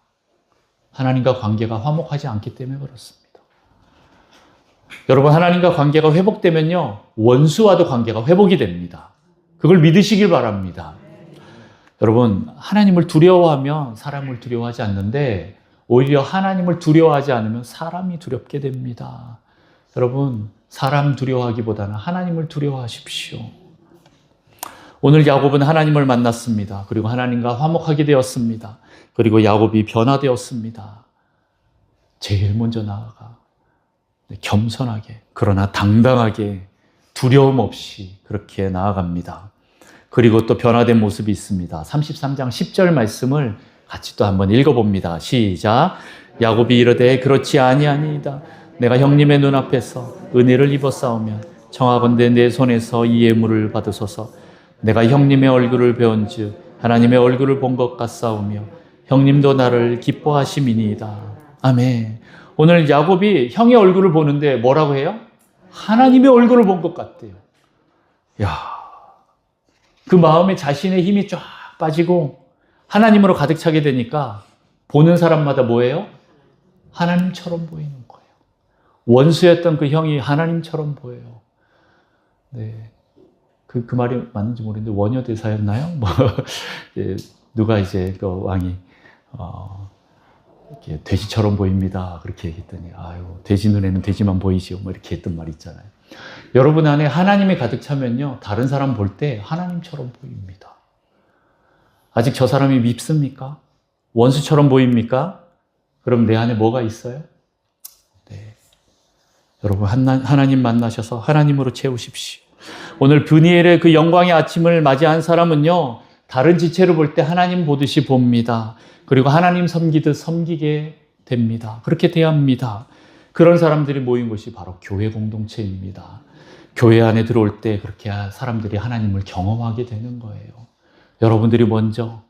하나님과 관계가 화목하지 않기 때문에 그렇습니다. 여러분 하나님과 관계가 회복되면요 원수와도 관계가 회복이 됩니다. 그걸 믿으시길 바랍니다. 여러분 하나님을 두려워하면 사람을 두려워하지 않는데 오히려 하나님을 두려워하지 않으면 사람이 두렵게 됩니다. 여러분 사람 두려워하기보다는 하나님을 두려워하십시오. 오늘 야곱은 하나님을 만났습니다. 그리고 하나님과 화목하게 되었습니다. 그리고 야곱이 변화되었습니다. 제일 먼저 나아가 겸손하게 그러나 당당하게 두려움 없이 그렇게 나아갑니다. 그리고 또 변화된 모습이 있습니다. 33장 10절 말씀을 같이 또 한번 읽어봅니다. 시작. 야곱이 이르되 그렇지 아니하니이다. 내가 형님의 눈앞에서 은혜를 입었사오면 청하건대 내 손에서 이 예물을 받으소서. 내가 형님의 얼굴을 배운즉 하나님의 얼굴을 본 것 같사오며 형님도 나를 기뻐하심이니이다. 아멘. 오늘 야곱이 형의 얼굴을 보는데 뭐라고 해요? 하나님의 얼굴을 본 것 같대요. 야. 그 마음에 자신의 힘이 쫙 빠지고 하나님으로 가득 차게 되니까 보는 사람마다 뭐예요? 하나님처럼 보이는 거예요. 원수였던 그 형이 하나님처럼 보여요. 네. 그 말이 맞는지 모르겠는데 원효대사였나요? 뭐 누가 이제 그 왕이 이렇게 돼지처럼 보입니다. 그렇게 얘기했더니 아유 돼지 눈에는 돼지만 보이지요. 뭐 이렇게 했던 말이 있잖아요. 여러분 안에 하나님이 가득 차면요 다른 사람 볼 때 하나님처럼 보입니다. 아직 저 사람이 밉습니까? 원수처럼 보입니까? 그럼 내 안에 뭐가 있어요? 네. 여러분 하나님 만나셔서 하나님으로 채우십시오. 오늘 브니엘의 그 영광의 아침을 맞이한 사람은요 다른 지체를 볼 때 하나님 보듯이 봅니다. 그리고 하나님 섬기듯 섬기게 됩니다. 그렇게 대합니다. 그런 사람들이 모인 곳이 바로 교회 공동체입니다. 교회 안에 들어올 때 그렇게 사람들이 하나님을 경험하게 되는 거예요. 여러분들이 먼저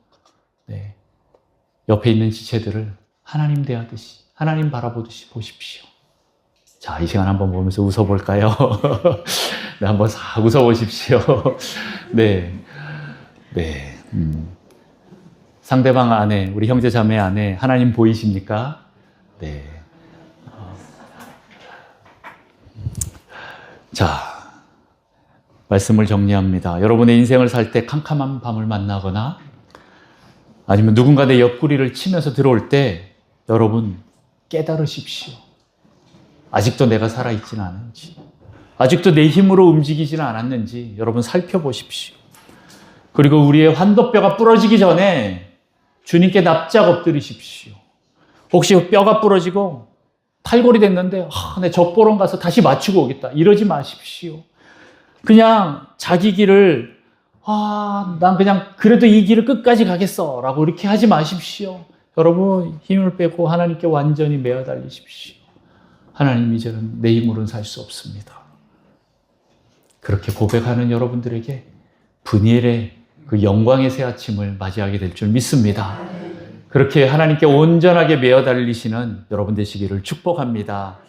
옆에 있는 지체들을 하나님 대하듯이 하나님 바라보듯이 보십시오. 자, 이 시간 한번 보면서 웃어볼까요? 네, 한번 싹 웃어보십시오. 네. 상대방 안에, 우리 형제 자매 안에 하나님 보이십니까? 네. 자, 말씀을 정리합니다. 여러분의 인생을 살 때 캄캄한 밤을 만나거나 아니면 누군가 내 옆구리를 치면서 들어올 때 여러분 깨달으십시오. 아직도 내가 살아있지는 않은지, 아직도 내 힘으로 움직이지는 않았는지 여러분 살펴보십시오. 그리고 우리의 환도뼈가 부러지기 전에 주님께 납작 엎드리십시오. 혹시 뼈가 부러지고 탈골이 됐는데 내 젖보러 가서 다시 맞추고 오겠다 이러지 마십시오. 그냥 자기 길을 난 그냥 그래도 이 길을 끝까지 가겠어 라고 이렇게 하지 마십시오. 여러분 힘을 빼고 하나님께 완전히 매어 달리십시오. 하나님 이제는 내 힘으로는 살 수 없습니다. 그렇게 고백하는 여러분들에게 브니엘의 그 영광의 새 아침을 맞이하게 될 줄 믿습니다. 그렇게 하나님께 온전하게 매어 달리시는 여러분 되시기를 축복합니다.